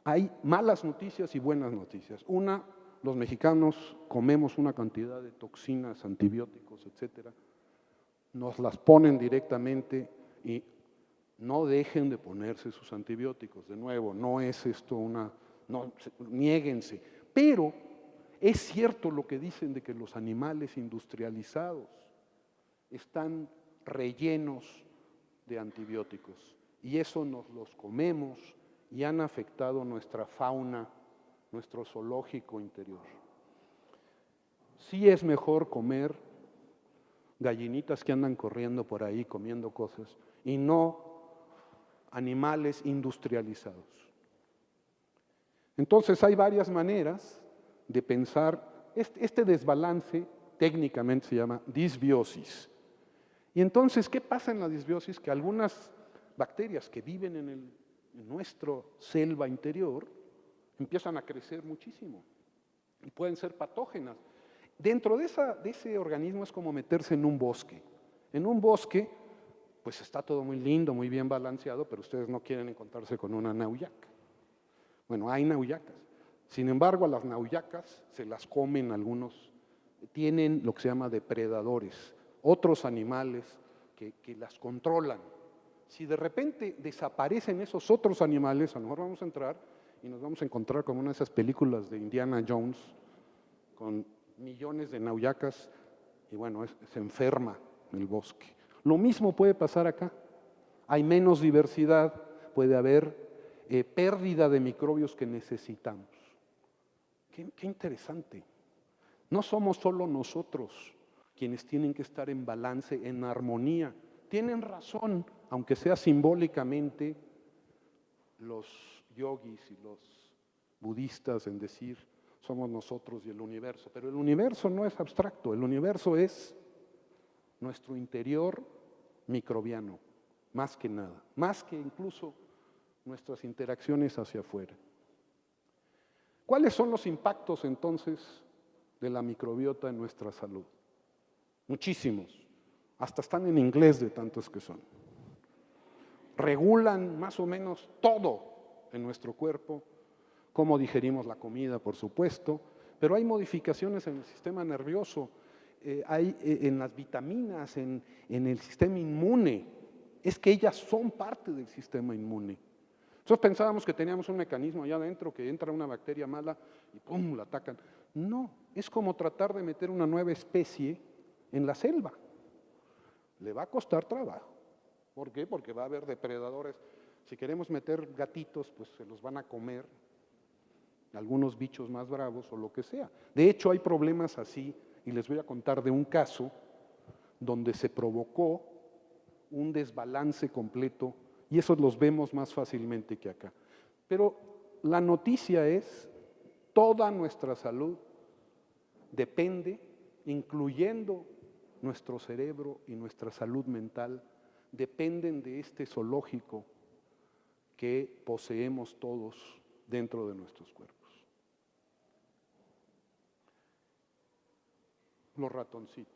hay malas noticias y buenas noticias. Una, los mexicanos comemos una cantidad de toxinas, antibióticos, etcétera, nos las ponen directamente y no dejen de ponerse sus antibióticos. De nuevo, no es esto una, no, niéguense. Pero es cierto lo que dicen de que los animales industrializados están rellenos de antibióticos y eso nos los comemos y han afectado nuestra fauna, nuestro zoológico interior. Sí es mejor comer gallinitas que andan corriendo por ahí comiendo cosas y no animales industrializados. Entonces hay varias maneras de pensar, este desbalance técnicamente se llama disbiosis. Y entonces, ¿qué pasa en la disbiosis? Que algunas bacterias que viven en nuestra selva interior empiezan a crecer muchísimo y pueden ser patógenas. Dentro de ese organismo es como meterse en un bosque. En un bosque, pues está todo muy lindo, muy bien balanceado, pero ustedes no quieren encontrarse con una nauyaca. Bueno, hay nauyacas. Sin embargo, a las nauyacas se las comen algunos, tienen lo que se llama depredadores, otros animales que las controlan. Si de repente desaparecen esos otros animales, a lo mejor vamos a entrar y nos vamos a encontrar con una de esas películas de Indiana Jones, con millones de nauyacas, y bueno, se enferma el bosque. Lo mismo puede pasar acá. Hay menos diversidad, puede haber pérdida de microbios que necesitamos. Qué interesante. No somos solo nosotros quienes tienen que estar en balance, en armonía. Tienen razón, aunque sea simbólicamente, los yogis y los budistas en decir somos nosotros y el universo. Pero el universo no es abstracto, el universo es nuestro interior microbiano, más que nada, más que incluso nuestras interacciones hacia afuera. ¿Cuáles son los impactos entonces de la microbiota en nuestra salud? Muchísimos, hasta están en inglés de tantos que son. Regulan más o menos todo en nuestro cuerpo, cómo digerimos la comida, por supuesto, pero hay modificaciones en el sistema nervioso, hay en las vitaminas, en el sistema inmune. Es que ellas son parte del sistema inmune. Nosotros pensábamos que teníamos un mecanismo allá adentro, que entra una bacteria mala y ¡pum!, la atacan. No, es como tratar de meter una nueva especie en la selva. Le va a costar trabajo. ¿Por qué? Porque va a haber depredadores. Si queremos meter gatitos, pues se los van a comer algunos bichos más bravos o lo que sea. De hecho, hay problemas así, y les voy a contar de un caso donde se provocó un desbalance completo, y esos los vemos más fácilmente que acá. Pero la noticia es, toda nuestra salud depende, incluyendo nuestro cerebro y nuestra salud mental, dependen de este zoológico que poseemos todos dentro de nuestros cuerpos. Los ratoncitos.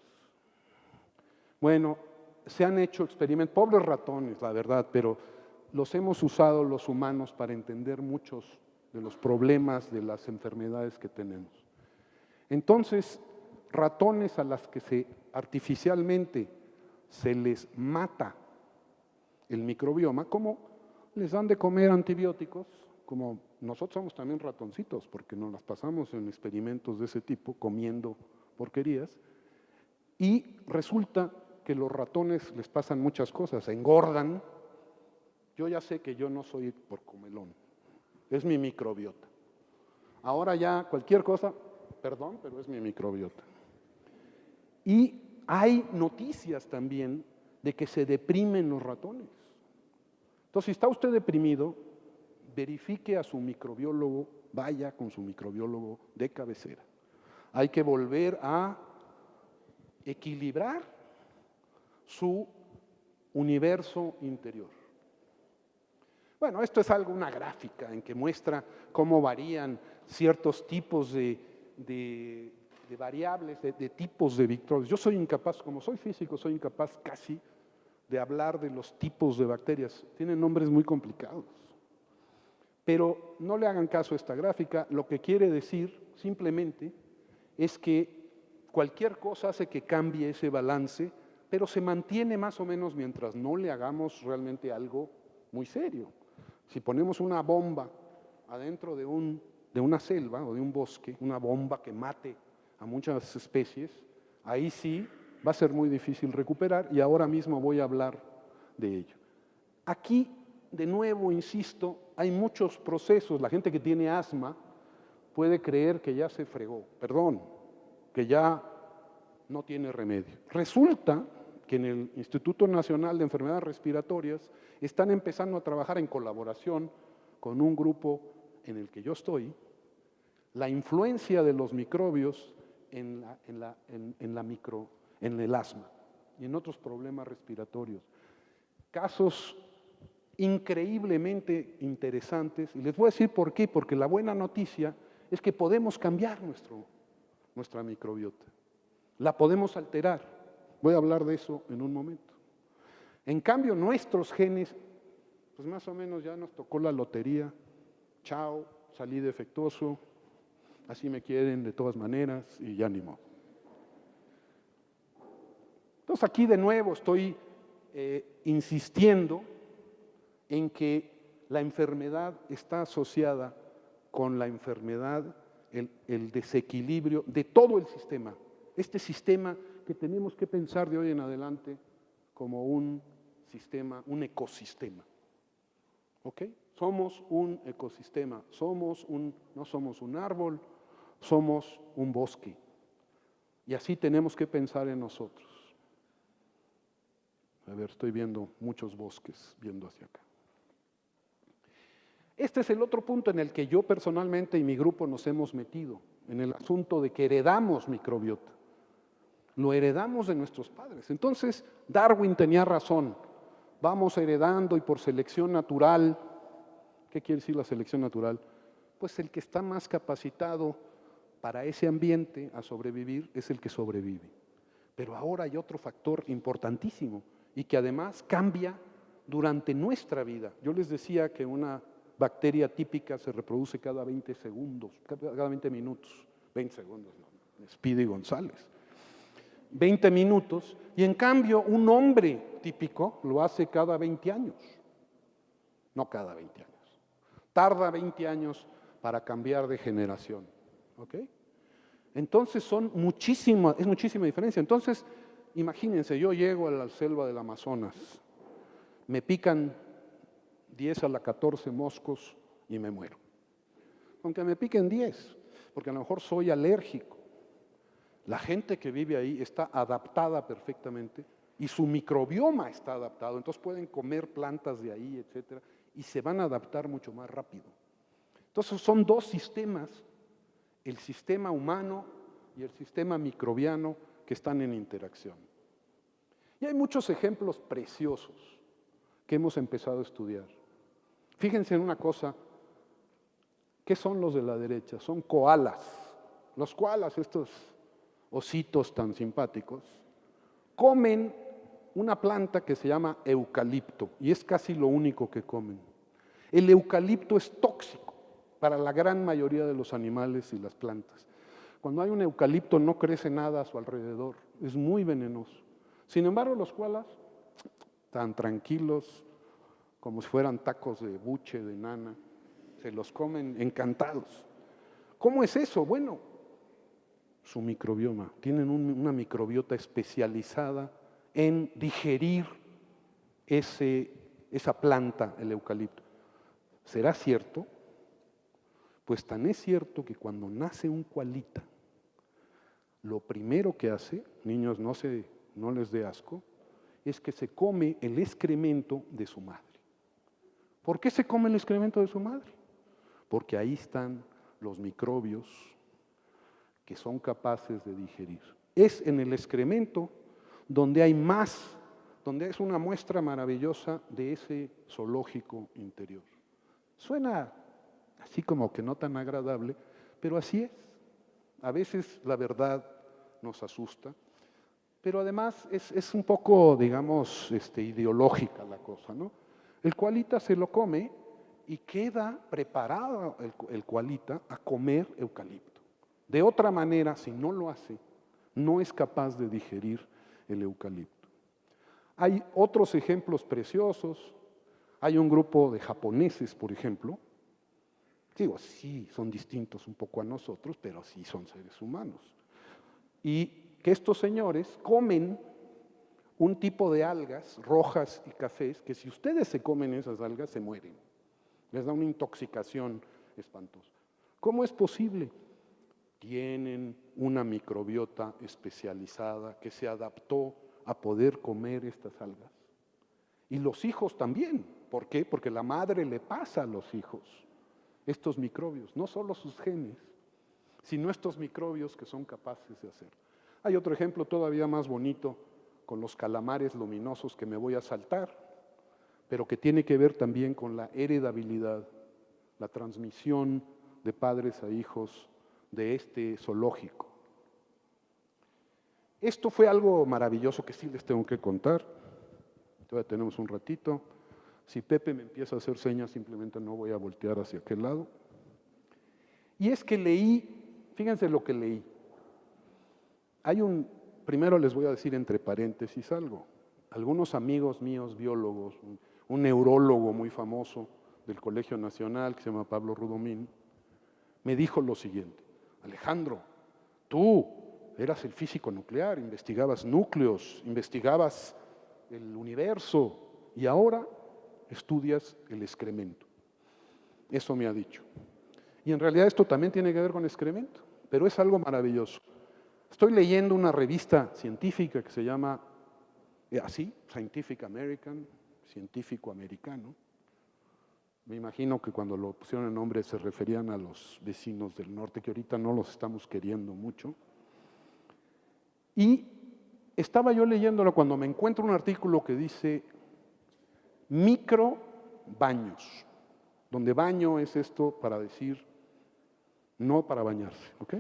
Bueno, se han hecho experimentos, pobres ratones, la verdad, pero los hemos usado los humanos para entender muchos de los problemas, de las enfermedades que tenemos. Entonces, ratones a las que artificialmente se les mata el microbioma, ¿cómo les dan de comer antibióticos? Como nosotros somos también ratoncitos, porque nos las pasamos en experimentos de ese tipo, comiendo porquerías, y resulta que los ratones les pasan muchas cosas, engordan. Yo ya sé que yo no soy porcomelón, es mi microbiota. Ahora ya cualquier cosa, perdón, pero es mi microbiota. Y hay noticias también de que se deprimen los ratones. Entonces, si está usted deprimido, verifique a su microbiólogo, vaya con su microbiólogo de cabecera. Hay que volver a equilibrar su universo interior. Bueno, esto es una gráfica en que muestra cómo varían ciertos tipos de variables, de tipos de microbios. Yo soy incapaz, como soy físico, soy incapaz casi de hablar de los tipos de bacterias. Tienen nombres muy complicados. Pero no le hagan caso a esta gráfica. Lo que quiere decir simplemente es que cualquier cosa hace que cambie ese balance pero se mantiene más o menos mientras no le hagamos realmente algo muy serio. Si ponemos una bomba adentro de una selva o de un bosque, una bomba que mate a muchas especies, ahí sí va a ser muy difícil recuperar y ahora mismo voy a hablar de ello. Aquí, de nuevo, insisto, hay muchos procesos. La gente que tiene asma puede creer que ya se fregó, que ya no tiene remedio. Resulta que en el Instituto Nacional de Enfermedades Respiratorias están empezando a trabajar en colaboración con un grupo en el que yo estoy, la influencia de los microbios en el asma y en otros problemas respiratorios. Casos increíblemente interesantes, y les voy a decir por qué, porque la buena noticia es que podemos cambiar nuestra microbiota, la podemos alterar. Voy a hablar de eso en un momento. En cambio, nuestros genes, pues más o menos ya nos tocó la lotería. Chao, salí defectuoso, así me quieren de todas maneras y ya ni modo. Entonces aquí de nuevo estoy insistiendo en que la enfermedad está asociada con la enfermedad, el desequilibrio de todo el sistema. Este sistema que tenemos que pensar de hoy en adelante como un sistema, un ecosistema. ¿Ok? Somos un ecosistema, no somos un árbol, somos un bosque. Y así tenemos que pensar en nosotros. A ver, estoy viendo muchos bosques, viendo hacia acá. Este es el otro punto en el que yo personalmente y mi grupo nos hemos metido, en el asunto de que heredamos microbiota. Lo heredamos de nuestros padres. Entonces, Darwin tenía razón. Vamos heredando y por selección natural. ¿Qué quiere decir la selección natural? Pues el que está más capacitado para ese ambiente a sobrevivir es el que sobrevive. Pero ahora hay otro factor importantísimo y que además cambia durante nuestra vida. Yo les decía que una bacteria típica se reproduce cada 20 segundos, cada 20 minutos. 20 segundos, no, Speedy González. 20 minutos, y en cambio un hombre típico lo hace cada 20 años. No cada 20 años. Tarda 20 años para cambiar de generación. ¿Ok? Entonces es muchísima diferencia. Entonces, imagínense, yo llego a la selva del Amazonas, me pican 10 a la 14 moscos y me muero. Aunque me piquen 10, porque a lo mejor soy alérgico. La gente que vive ahí está adaptada perfectamente y su microbioma está adaptado, entonces pueden comer plantas de ahí, etcétera, y se van a adaptar mucho más rápido. Entonces son dos sistemas, el sistema humano y el sistema microbiano, que están en interacción. Y hay muchos ejemplos preciosos que hemos empezado a estudiar. Fíjense en una cosa, ¿qué son los de la derecha? Son koalas. Los koalas, estos ositos tan simpáticos, comen una planta que se llama eucalipto y es casi lo único que comen. El eucalipto es tóxico para la gran mayoría de los animales y las plantas. Cuando hay un eucalipto no crece nada a su alrededor, es muy venenoso. Sin embargo, los koalas, tan tranquilos como si fueran tacos de buche, de nana, se los comen encantados. ¿Cómo es eso? Bueno, su microbioma, tienen una microbiota especializada en digerir esa planta, el eucalipto. ¿Será cierto? Pues tan es cierto que cuando nace un koalita, lo primero que hace, niños, no les dé asco, es que se come el excremento de su madre. ¿Por qué se come el excremento de su madre? Porque ahí están los microbios que son capaces de digerir. Es en el excremento donde hay más, donde es una muestra maravillosa de ese zoológico interior. Suena así como que no tan agradable, pero así es. A veces la verdad nos asusta, pero además es un poco, digamos, ideológica la cosa, ¿no? El koalita se lo come y queda preparado el koalita a comer eucalipto. De otra manera, si no lo hace, no es capaz de digerir el eucalipto. Hay otros ejemplos preciosos. Hay un grupo de japoneses, por ejemplo. Digo, sí, son distintos un poco a nosotros, pero sí son seres humanos. Y que estos señores comen un tipo de algas rojas y cafés que si ustedes se comen esas algas se mueren. Les da una intoxicación espantosa. ¿Cómo es posible? Tienen una microbiota especializada que se adaptó a poder comer estas algas. Y los hijos también. ¿Por qué? Porque la madre le pasa a los hijos estos microbios, no solo sus genes, sino estos microbios que son capaces de hacer. Hay otro ejemplo todavía más bonito con los calamares luminosos que me voy a saltar, pero que tiene que ver también con la heredabilidad, la transmisión de padres a hijos de este zoológico. Esto fue algo maravilloso que sí les tengo que contar. Todavía tenemos un ratito. Si Pepe me empieza a hacer señas, simplemente no voy a voltear hacia aquel lado. Y es que leí, fíjense lo que leí. Primero les voy a decir entre paréntesis algo. Algunos amigos míos, biólogos, un neurólogo muy famoso del Colegio Nacional, que se llama Pablo Rudomín, me dijo lo siguiente: Alejandro, tú eras el físico nuclear, investigabas núcleos, investigabas el universo, y ahora estudias el excremento. Eso me ha dicho. Y en realidad esto también tiene que ver con excremento, pero es algo maravilloso. Estoy leyendo una revista científica que se llama así, Scientific American, científico americano. Me imagino que cuando lo pusieron el nombre se referían a los vecinos del norte, que ahorita no los estamos queriendo mucho. Y estaba yo leyéndolo cuando me encuentro un artículo que dice microbaños, donde baño es esto para decir no para bañarse, ¿ok?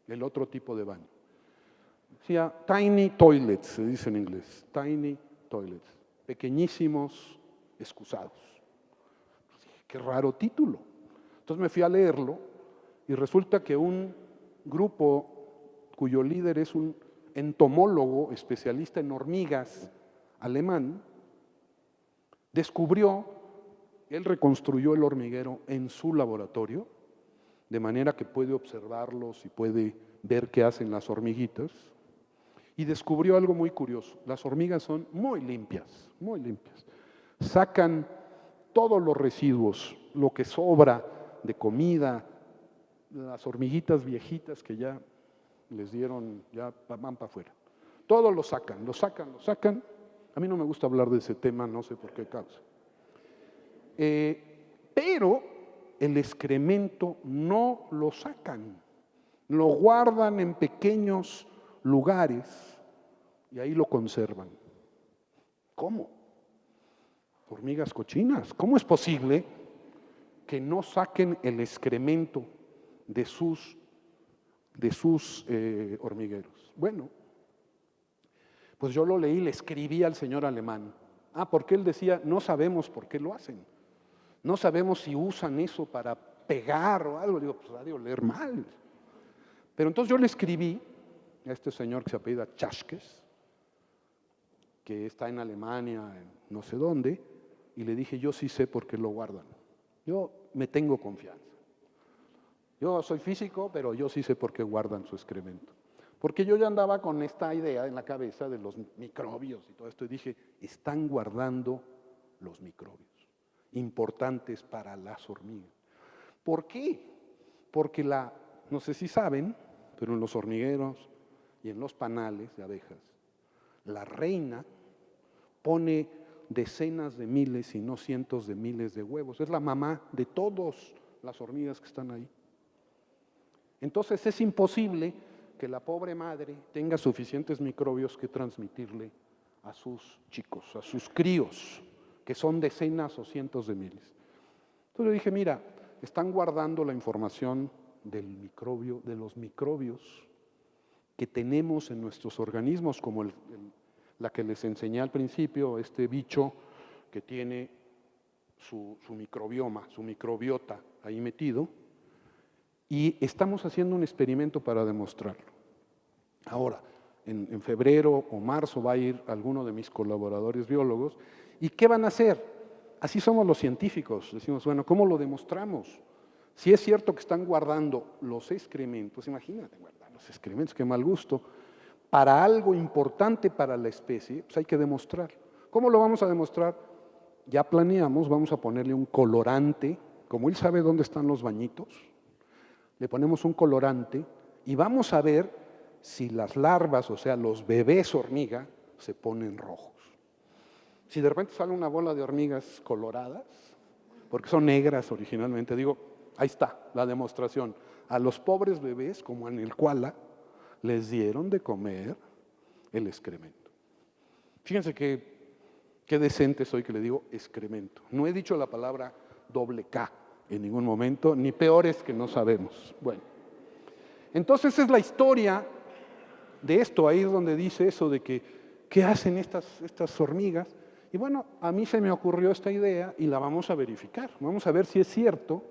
El otro tipo de baño. Decía tiny toilets, se dice en inglés, tiny toilets, pequeñísimos excusados. Qué raro título. Entonces me fui a leerlo y resulta que un grupo cuyo líder es un entomólogo especialista en hormigas alemán, descubrió, él reconstruyó el hormiguero en su laboratorio, de manera que puede observarlos y puede ver qué hacen las hormiguitas, y descubrió algo muy curioso. Las hormigas son muy limpias, muy limpias. Sacan todos los residuos, lo que sobra de comida, las hormiguitas viejitas que ya les dieron, ya van para afuera. Todo lo sacan, lo sacan, lo sacan. A mí no me gusta hablar de ese tema, no sé por qué causa. Pero el excremento no lo sacan, lo guardan en pequeños lugares y ahí lo conservan. ¿Cómo? Hormigas cochinas. ¿Cómo es posible que no saquen el excremento de sus hormigueros? Bueno, pues yo lo leí, le escribí al señor alemán. Porque él decía, no sabemos por qué lo hacen. No sabemos si usan eso para pegar o algo. Digo, pues ha de oler mal. Pero entonces yo le escribí a este señor que se apellida Chasques, que está en Alemania, en no sé dónde, y le dije, yo sí sé por qué lo guardan. Yo me tengo confianza. Yo soy físico, pero yo sí sé por qué guardan su excremento. Porque yo ya andaba con esta idea en la cabeza de los microbios y todo esto, y dije, están guardando los microbios, importantes para las hormigas. ¿Por qué? Porque no sé si saben, pero en los hormigueros y en los panales de abejas, la reina pone decenas de miles y no cientos de miles de huevos. Es la mamá de todas las hormigas que están ahí. Entonces es imposible que la pobre madre tenga suficientes microbios que transmitirle a sus chicos, a sus críos, que son decenas o cientos de miles. Entonces le dije, mira, están guardando la información del microbio, de los microbios que tenemos en nuestros organismos, como la que les enseñé al principio, este bicho que tiene su microbioma, su microbiota ahí metido, y estamos haciendo un experimento para demostrarlo. Ahora, en febrero o marzo va a ir alguno de mis colaboradores biólogos. ¿Y qué van a hacer? Así somos los científicos. Decimos, bueno, ¿cómo lo demostramos? Si es cierto que están guardando los excrementos, imagínate guardar los excrementos, qué mal gusto, para algo importante para la especie, pues hay que demostrar. ¿Cómo lo vamos a demostrar? Ya planeamos, vamos a ponerle un colorante, como él sabe dónde están los bañitos, le ponemos un colorante y vamos a ver si las larvas, o sea, los bebés hormiga, se ponen rojos. Si de repente sale una bola de hormigas coloradas, porque son negras originalmente, digo, ahí está la demostración. A los pobres bebés, como en el koala, les dieron de comer el excremento. Fíjense qué decente soy que le digo excremento. No he dicho la palabra doble K en ningún momento, ni peores que no sabemos. Bueno, entonces es la historia de esto, ahí es donde dice eso de que, ¿qué hacen estas hormigas? Y bueno, a mí se me ocurrió esta idea y la vamos a verificar. Vamos a ver si es cierto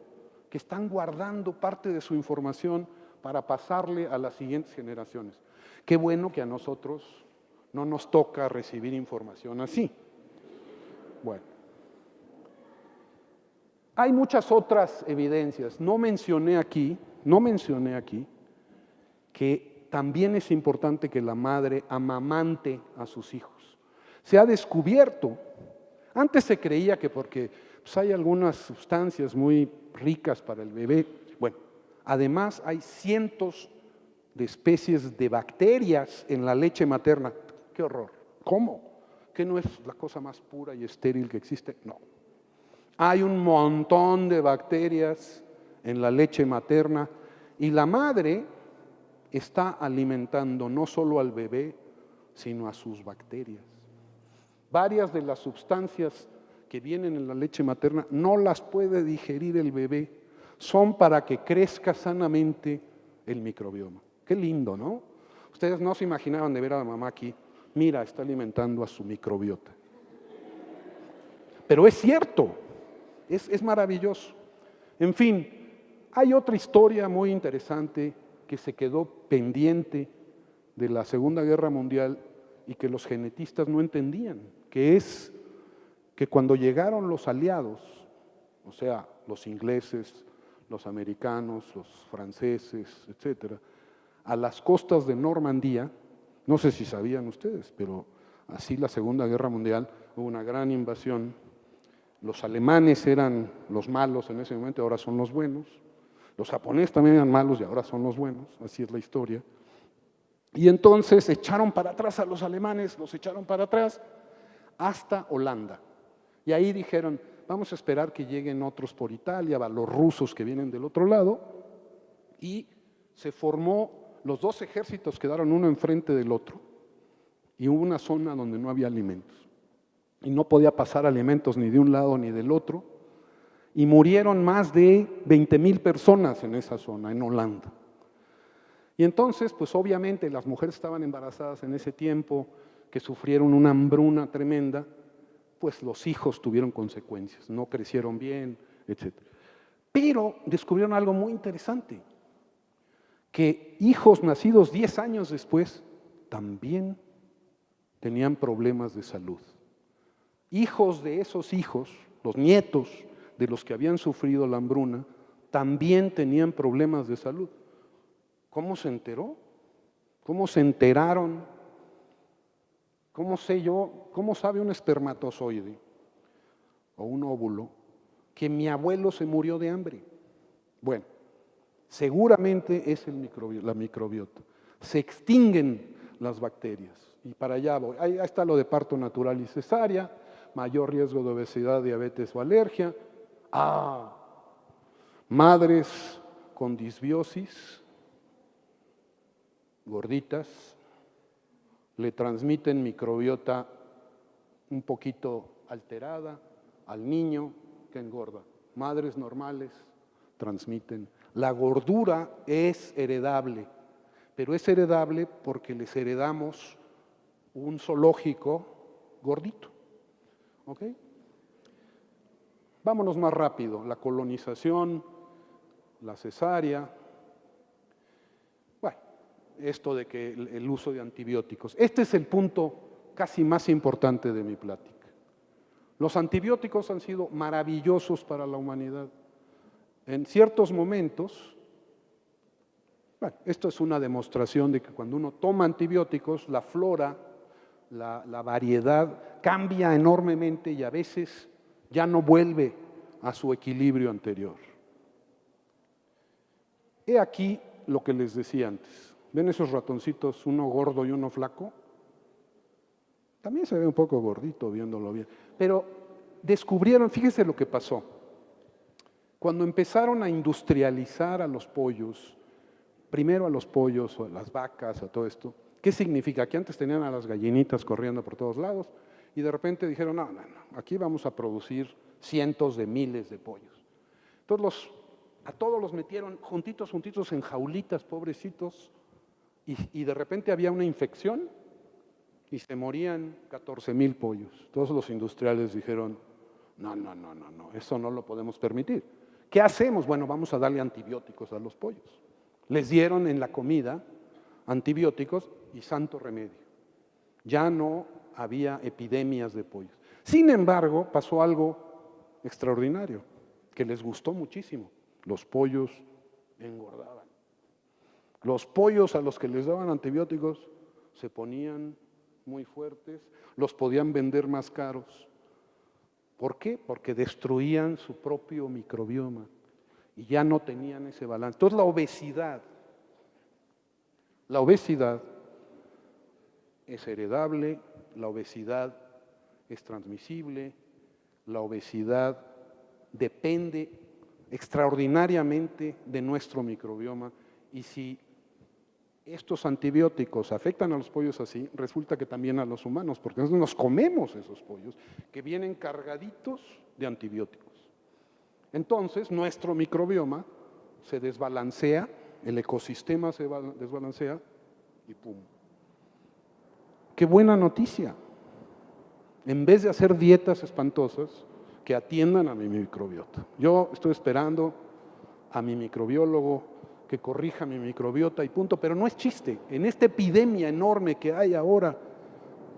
que están guardando parte de su información para pasarle a las siguientes generaciones. Qué bueno que a nosotros no nos toca recibir información así. Bueno, hay muchas otras evidencias. No mencioné aquí que también es importante que la madre amamante a sus hijos. Se ha descubierto, antes se creía que porque pues, hay algunas sustancias muy ricas para el bebé, bueno, además hay cientos de especies de bacterias en la leche materna. ¡Qué horror! ¿Cómo? ¿Que no es la cosa más pura y estéril que existe? No. Hay un montón de bacterias en la leche materna y la madre está alimentando no solo al bebé, sino a sus bacterias. Varias de las sustancias que vienen en la leche materna no las puede digerir el bebé, son para que crezca sanamente el microbioma. Qué lindo, ¿no? Ustedes no se imaginaban de ver a la mamá aquí, mira, está alimentando a su microbiota. Pero es cierto, es maravilloso. En fin, hay otra historia muy interesante que se quedó pendiente de la Segunda Guerra Mundial y que los genetistas no entendían, que es que cuando llegaron los aliados, o sea, los ingleses, los americanos, los franceses, etcétera, a las costas de Normandía, no sé si sabían ustedes, pero así la Segunda Guerra Mundial, hubo una gran invasión. Los alemanes eran los malos en ese momento, ahora son los buenos. Los japoneses también eran malos y ahora son los buenos, así es la historia. Y entonces echaron para atrás a los alemanes, los echaron para atrás hasta Holanda. Y ahí dijeron, vamos a esperar que lleguen otros por Italia, los rusos que vienen del otro lado, y se formó, los dos ejércitos quedaron uno enfrente del otro, y hubo una zona donde no había alimentos, y no podía pasar alimentos ni de un lado ni del otro, y murieron más de 20,000 personas en esa zona, en Holanda. Y entonces, pues obviamente las mujeres estaban embarazadas en ese tiempo, que sufrieron una hambruna tremenda, pues los hijos tuvieron consecuencias, no crecieron bien, etc. Pero descubrieron algo muy interesante, que hijos nacidos 10 años después también tenían problemas de salud. Hijos de esos hijos, los nietos de los que habían sufrido la hambruna, también tenían problemas de salud. ¿Cómo se enteró? ¿Cómo se enteraron? ¿Cómo sé yo? ¿Cómo sabe un espermatozoide o un óvulo que mi abuelo se murió de hambre? Bueno, seguramente es la microbiota. Se extinguen las bacterias y para allá voy. Ahí está lo de parto natural y cesárea, mayor riesgo de obesidad, diabetes o alergia. Madres con disbiosis, gorditas, le transmiten microbiota un poquito alterada al niño que engorda. Madres normales transmiten. La gordura es heredable, pero es heredable porque les heredamos un zoológico gordito. ¿Ok? Vámonos más rápido. La colonización, la cesárea. Bueno, esto de que el uso de antibióticos. Este es el punto casi más importante de mi plática. Los antibióticos han sido maravillosos para la humanidad. En ciertos momentos, bueno, esto es una demostración de que cuando uno toma antibióticos, la flora, la variedad cambia enormemente y a veces ya no vuelve a su equilibrio anterior. He aquí lo que les decía antes. ¿Ven esos ratoncitos, uno gordo y uno flaco? También se ve un poco gordito viéndolo bien. Pero descubrieron, fíjese lo que pasó. Cuando empezaron a industrializar a los pollos, primero a los pollos, o a las vacas, a todo esto, ¿qué significa? Que antes tenían a las gallinitas corriendo por todos lados y de repente dijeron, no, aquí vamos a producir cientos de miles de pollos. Entonces a todos los metieron juntitos en jaulitas, pobrecitos, y de repente había una infección y se morían 14,000 pollos. Todos los industriales dijeron, no, eso no lo podemos permitir. ¿Qué hacemos? Bueno, vamos a darle antibióticos a los pollos. Les dieron en la comida antibióticos y santo remedio. Ya no había epidemias de pollos. Sin embargo, pasó algo extraordinario, que les gustó muchísimo. Los pollos engordaban. Los pollos a los que les daban antibióticos se ponían muy fuertes, los podían vender más caros. ¿Por qué? Porque destruían su propio microbioma y ya no tenían ese balance. Entonces la obesidad es heredable, la obesidad es transmisible, la obesidad depende extraordinariamente de nuestro microbioma, y si estos antibióticos afectan a los pollos así, resulta que también a los humanos, porque nosotros nos comemos esos pollos que vienen cargaditos de antibióticos. Entonces nuestro microbioma se desbalancea, el ecosistema se desbalancea y ¡pum! ¡Qué buena noticia! En vez de hacer dietas espantosas, que atiendan a mi microbiota. Yo estoy esperando a mi microbiólogo que corrija mi microbiota y punto, pero no es chiste. En esta epidemia enorme que hay ahora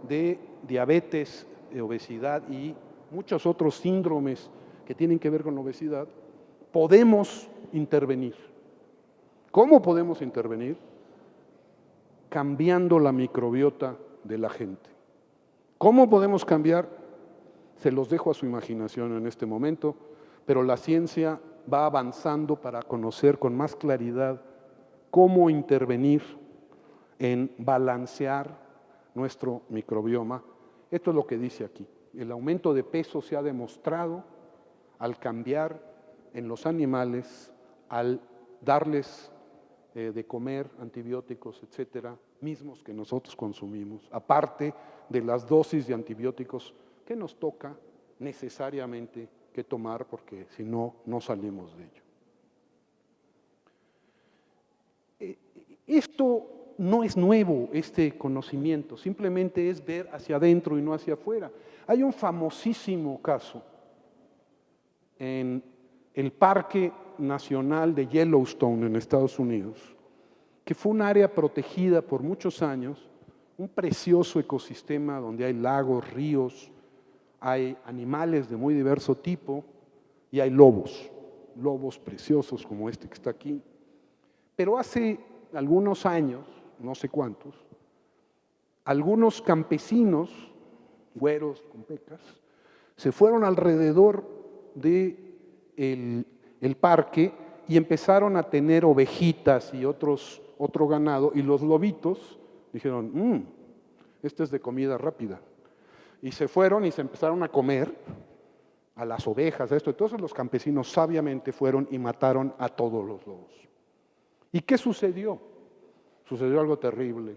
de diabetes, de obesidad y muchos otros síndromes que tienen que ver con la obesidad, podemos intervenir. ¿Cómo podemos intervenir? Cambiando la microbiota de la gente. ¿Cómo podemos cambiar? Se los dejo a su imaginación en este momento, pero la ciencia va avanzando para conocer con más claridad cómo intervenir en balancear nuestro microbioma. Esto es lo que dice aquí. El aumento de peso se ha demostrado al cambiar en los animales, al darles de comer antibióticos, etcétera, mismos que nosotros consumimos, aparte de las dosis de antibióticos que nos toca necesariamente que tomar, porque si no, no salimos de ello. Esto no es nuevo, este conocimiento, simplemente es ver hacia adentro y no hacia afuera. Hay un famosísimo caso en el Parque Nacional de Yellowstone en Estados Unidos, que fue un área protegida por muchos años, un precioso ecosistema donde hay lagos, ríos, hay animales de muy diverso tipo y hay lobos preciosos como este que está aquí. Pero hace algunos años, no sé cuántos, algunos campesinos, güeros con pecas, se fueron alrededor del parque y empezaron a tener ovejitas y otro ganado, y los lobitos dijeron, este es de comida rápida. Y se fueron y se empezaron a comer a las ovejas, a esto. Entonces los campesinos sabiamente fueron y mataron a todos los lobos. ¿Y qué sucedió? Sucedió algo terrible.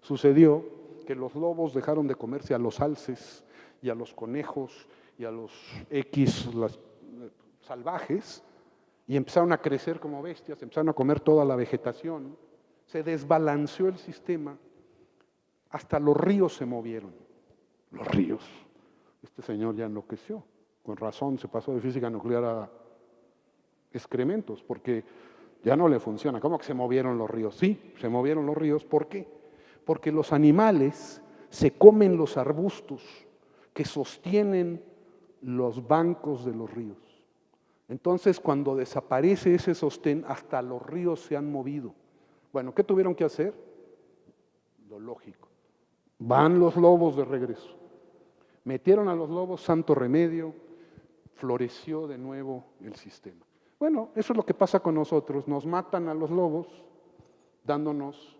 Sucedió que los lobos dejaron de comerse a los alces y a los conejos y a los salvajes y empezaron a crecer como bestias, empezaron a comer toda la vegetación. Se desbalanceó el sistema, hasta los ríos se movieron. Los ríos. Este señor ya enloqueció. Con razón se pasó de física nuclear a excrementos, porque Ya no le funciona. ¿Cómo que se movieron los ríos? Sí, se movieron los ríos. ¿Por qué? Porque los animales se comen los arbustos que sostienen los bancos de los ríos. Entonces, cuando desaparece ese sostén, hasta los ríos se han movido. Bueno, ¿qué tuvieron que hacer? Lo lógico. Van los lobos de regreso. Metieron a los lobos, santo remedio, floreció de nuevo el sistema. Bueno, eso es lo que pasa con nosotros. Nos matan a los lobos dándonos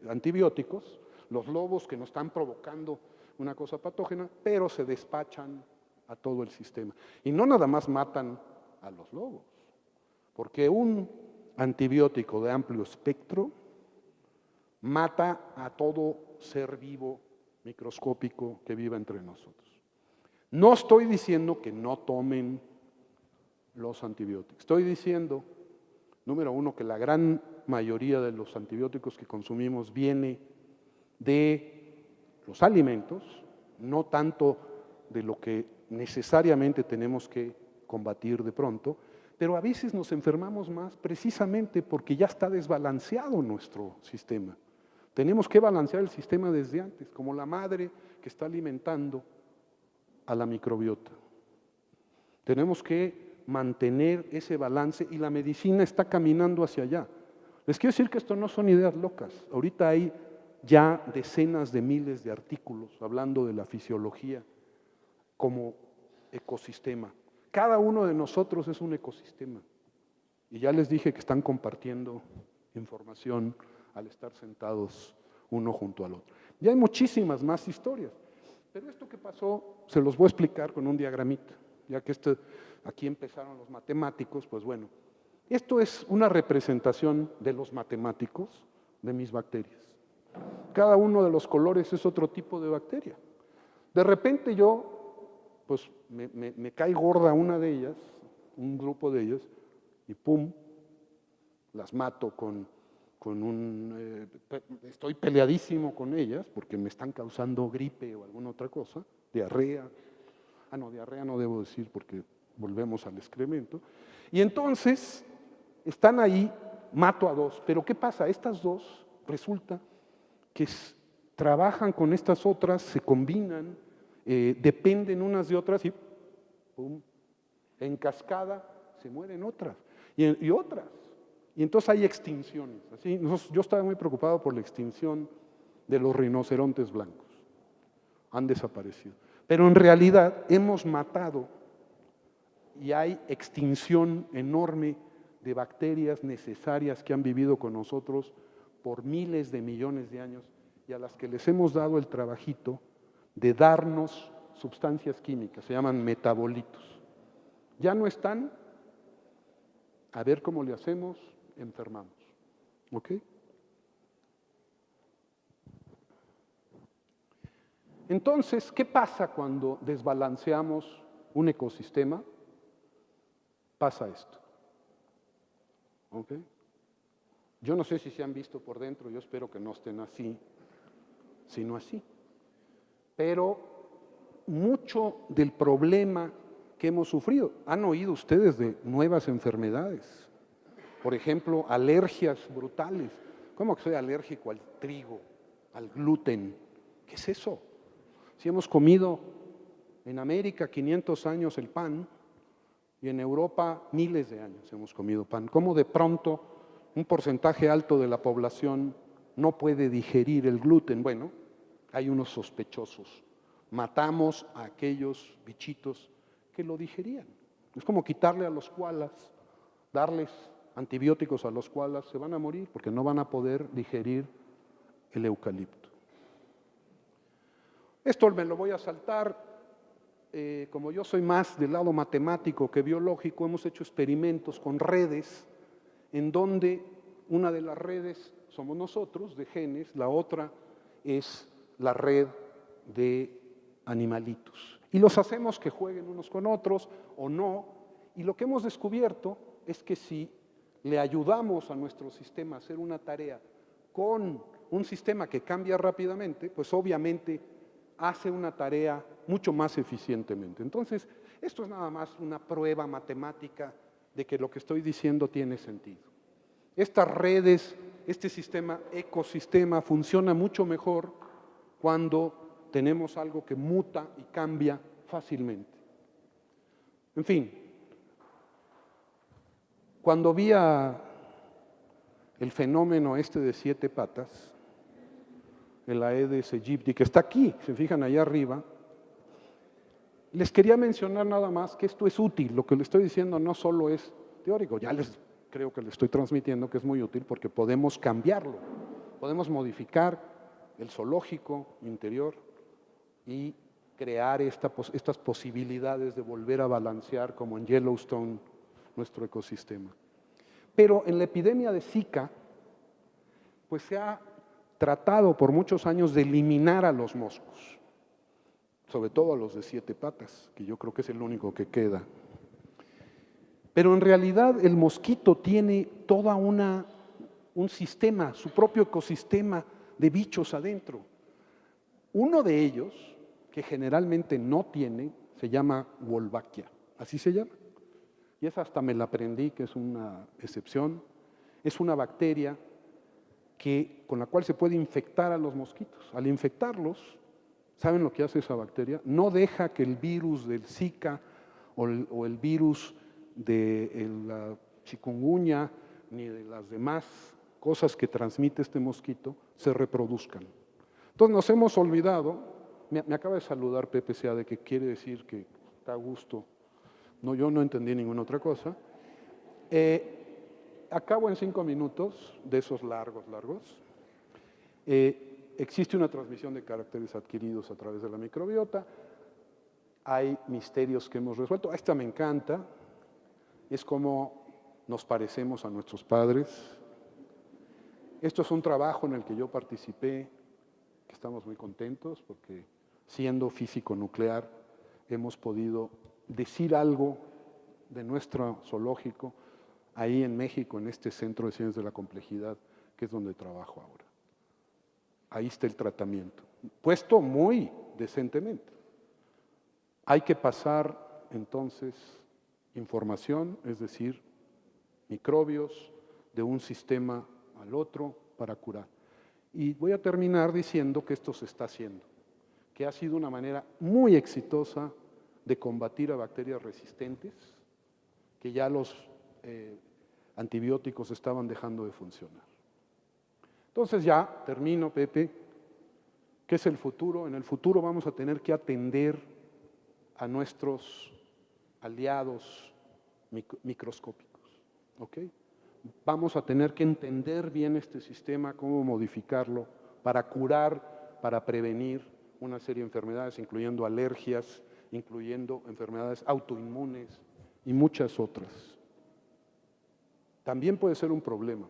antibióticos, los lobos que nos están provocando una cosa patógena, pero se despachan a todo el sistema. Y no nada más matan a los lobos, porque un antibiótico de amplio espectro mata a todo ser vivo microscópico que viva entre nosotros. No estoy diciendo que no tomen los antibióticos. Estoy diciendo, número uno, que la gran mayoría de los antibióticos que consumimos viene de los alimentos, no tanto de lo que necesariamente tenemos que combatir de pronto, pero a veces nos enfermamos más precisamente porque ya está desbalanceado nuestro sistema. Tenemos que balancear el sistema desde antes, como la madre que está alimentando a la microbiota. Tenemos que mantener ese balance y la medicina está caminando hacia allá. Les quiero decir que esto no son ideas locas. Ahorita hay ya decenas de miles de artículos hablando de la fisiología como ecosistema. Cada uno de nosotros es un ecosistema. Y ya les dije que están compartiendo información al estar sentados uno junto al otro. Y hay muchísimas más historias. Pero esto que pasó se los voy a explicar con un diagramita. Ya que aquí empezaron los matemáticos, pues bueno, esto es una representación de los matemáticos de mis bacterias. Cada uno de los colores es otro tipo de bacteria. De repente yo, pues me cae gorda una de ellas, un grupo de ellas, y pum, las mato estoy peleadísimo con ellas porque me están causando gripe o alguna otra cosa, diarrea. No, diarrea no debo decir porque volvemos al excremento. Y entonces están ahí, mato a dos. Pero ¿qué pasa? Estas dos resulta que trabajan con estas otras, se combinan, dependen unas de otras y pum, en cascada se mueren otras y otras. Y entonces hay extinciones. Así, yo estaba muy preocupado por la extinción de los rinocerontes blancos. Han desaparecido. Pero en realidad hemos matado y hay extinción enorme de bacterias necesarias que han vivido con nosotros por miles de millones de años y a las que les hemos dado el trabajito de darnos sustancias químicas, se llaman metabolitos. Ya no están, a ver cómo le hacemos, enfermamos. ¿Ok? Entonces, ¿qué pasa cuando desbalanceamos un ecosistema? Pasa esto. ¿Ok? Yo no sé si se han visto por dentro, yo espero que no estén así, sino así. Pero mucho del problema que hemos sufrido, han oído ustedes de nuevas enfermedades. Por ejemplo, alergias brutales. ¿Cómo que soy alérgico al trigo, al gluten? ¿Qué es eso? Si hemos comido en América 500 años el pan y en Europa miles de años hemos comido pan, ¿cómo de pronto un porcentaje alto de la población no puede digerir el gluten? Bueno, hay unos sospechosos. Matamos a aquellos bichitos que lo digerían. Es como quitarle a los koalas, darles antibióticos a los koalas, se van a morir porque no van a poder digerir el eucalipto. Esto me lo voy a saltar, como yo soy más del lado matemático que biológico, hemos hecho experimentos con redes en donde una de las redes somos nosotros, de genes, la otra es la red de animalitos. Y los hacemos que jueguen unos con otros o no, y lo que hemos descubierto es que si le ayudamos a nuestro sistema a hacer una tarea con un sistema que cambia rápidamente, pues obviamente hace una tarea mucho más eficientemente. Entonces, esto es nada más una prueba matemática de que lo que estoy diciendo tiene sentido. Estas redes, este ecosistema funciona mucho mejor cuando tenemos algo que muta y cambia fácilmente. En fin, cuando vi el fenómeno de 7 patas, el Aedes aegypti, que está aquí, se fijan allá arriba, les quería mencionar nada más que esto es útil. Lo que les estoy diciendo no solo es teórico, ya les creo que les estoy transmitiendo que es muy útil porque podemos cambiarlo, podemos modificar el zoológico interior y crear estas posibilidades de volver a balancear, como en Yellowstone, nuestro ecosistema. Pero en la epidemia de Zika, pues se ha tratado por muchos años de eliminar a los moscos, sobre todo a los de 7 patas, que yo creo que es el único que queda. Pero en realidad el mosquito tiene toda un sistema, su propio ecosistema de bichos adentro. Uno de ellos, que generalmente no tiene, se llama Wolbachia, así se llama. Y esa hasta me la aprendí, que es una excepción. Es una bacteria con la cual se puede infectar a los mosquitos. Al infectarlos, ¿saben lo que hace esa bacteria? No deja que el virus del Zika o el virus de la chikungunya ni de las demás cosas que transmite este mosquito se reproduzcan. Entonces nos hemos olvidado, me acaba de saludar Pepe Seade, que quiere decir que está a gusto. No, yo no entendí ninguna otra cosa. Acabo en 5 minutos, de esos largos. Existe una transmisión de caracteres adquiridos a través de la microbiota. Hay misterios que hemos resuelto. Esta me encanta. Es como nos parecemos a nuestros padres. Esto es un trabajo en el que yo participé, que estamos muy contentos porque siendo físico nuclear hemos podido decir algo de nuestro zoológico ahí en México, en este Centro de Ciencias de la Complejidad, que es donde trabajo ahora. Ahí está el tratamiento, puesto muy decentemente. Hay que pasar entonces información, es decir, microbios de un sistema al otro para curar. Y voy a terminar diciendo que esto se está haciendo, que ha sido una manera muy exitosa de combatir a bacterias resistentes, que ya los antibióticos estaban dejando de funcionar. Entonces ya termino, Pepe. ¿Qué es el futuro? En el futuro vamos a tener que atender a nuestros aliados microscópicos, ¿ok? Vamos a tener que entender bien este sistema, cómo modificarlo para curar, para prevenir una serie de enfermedades, incluyendo alergias, incluyendo enfermedades autoinmunes y muchas otras. También puede ser un problema.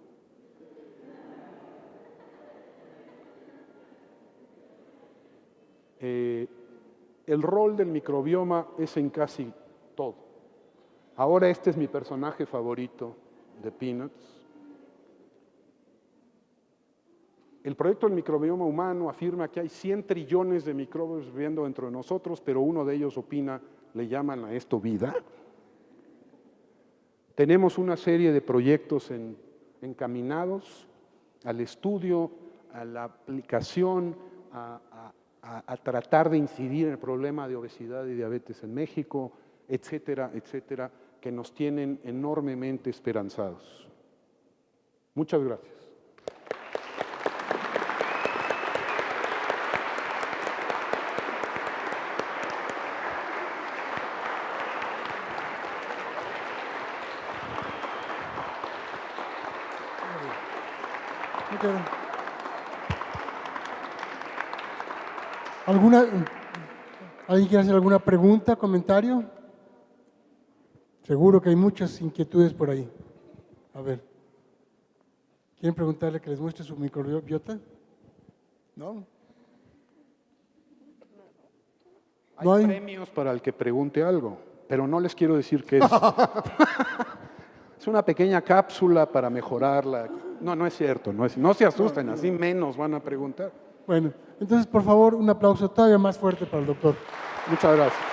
El rol del microbioma es en casi todo. Ahora este es mi personaje favorito de Peanuts. El proyecto del microbioma humano afirma que hay 100 trillones de microbios viviendo dentro de nosotros, pero uno de ellos opina, le llaman a esto vida. Tenemos una serie de proyectos encaminados al estudio, a la aplicación, a tratar de incidir en el problema de obesidad y diabetes en México, etcétera, etcétera, que nos tienen enormemente esperanzados. Muchas gracias. ¿Alguien quiere hacer alguna pregunta, comentario? Seguro que hay muchas inquietudes por ahí. A ver. ¿Quieren preguntarle que les muestre su microbiota? ¿No? Hay premios para el que pregunte algo, pero no les quiero decir qué es. Es una pequeña cápsula para mejorarla. No, no es cierto. No se asusten, así menos van a preguntar. Bueno, entonces, por favor, un aplauso todavía más fuerte para el doctor. Muchas gracias.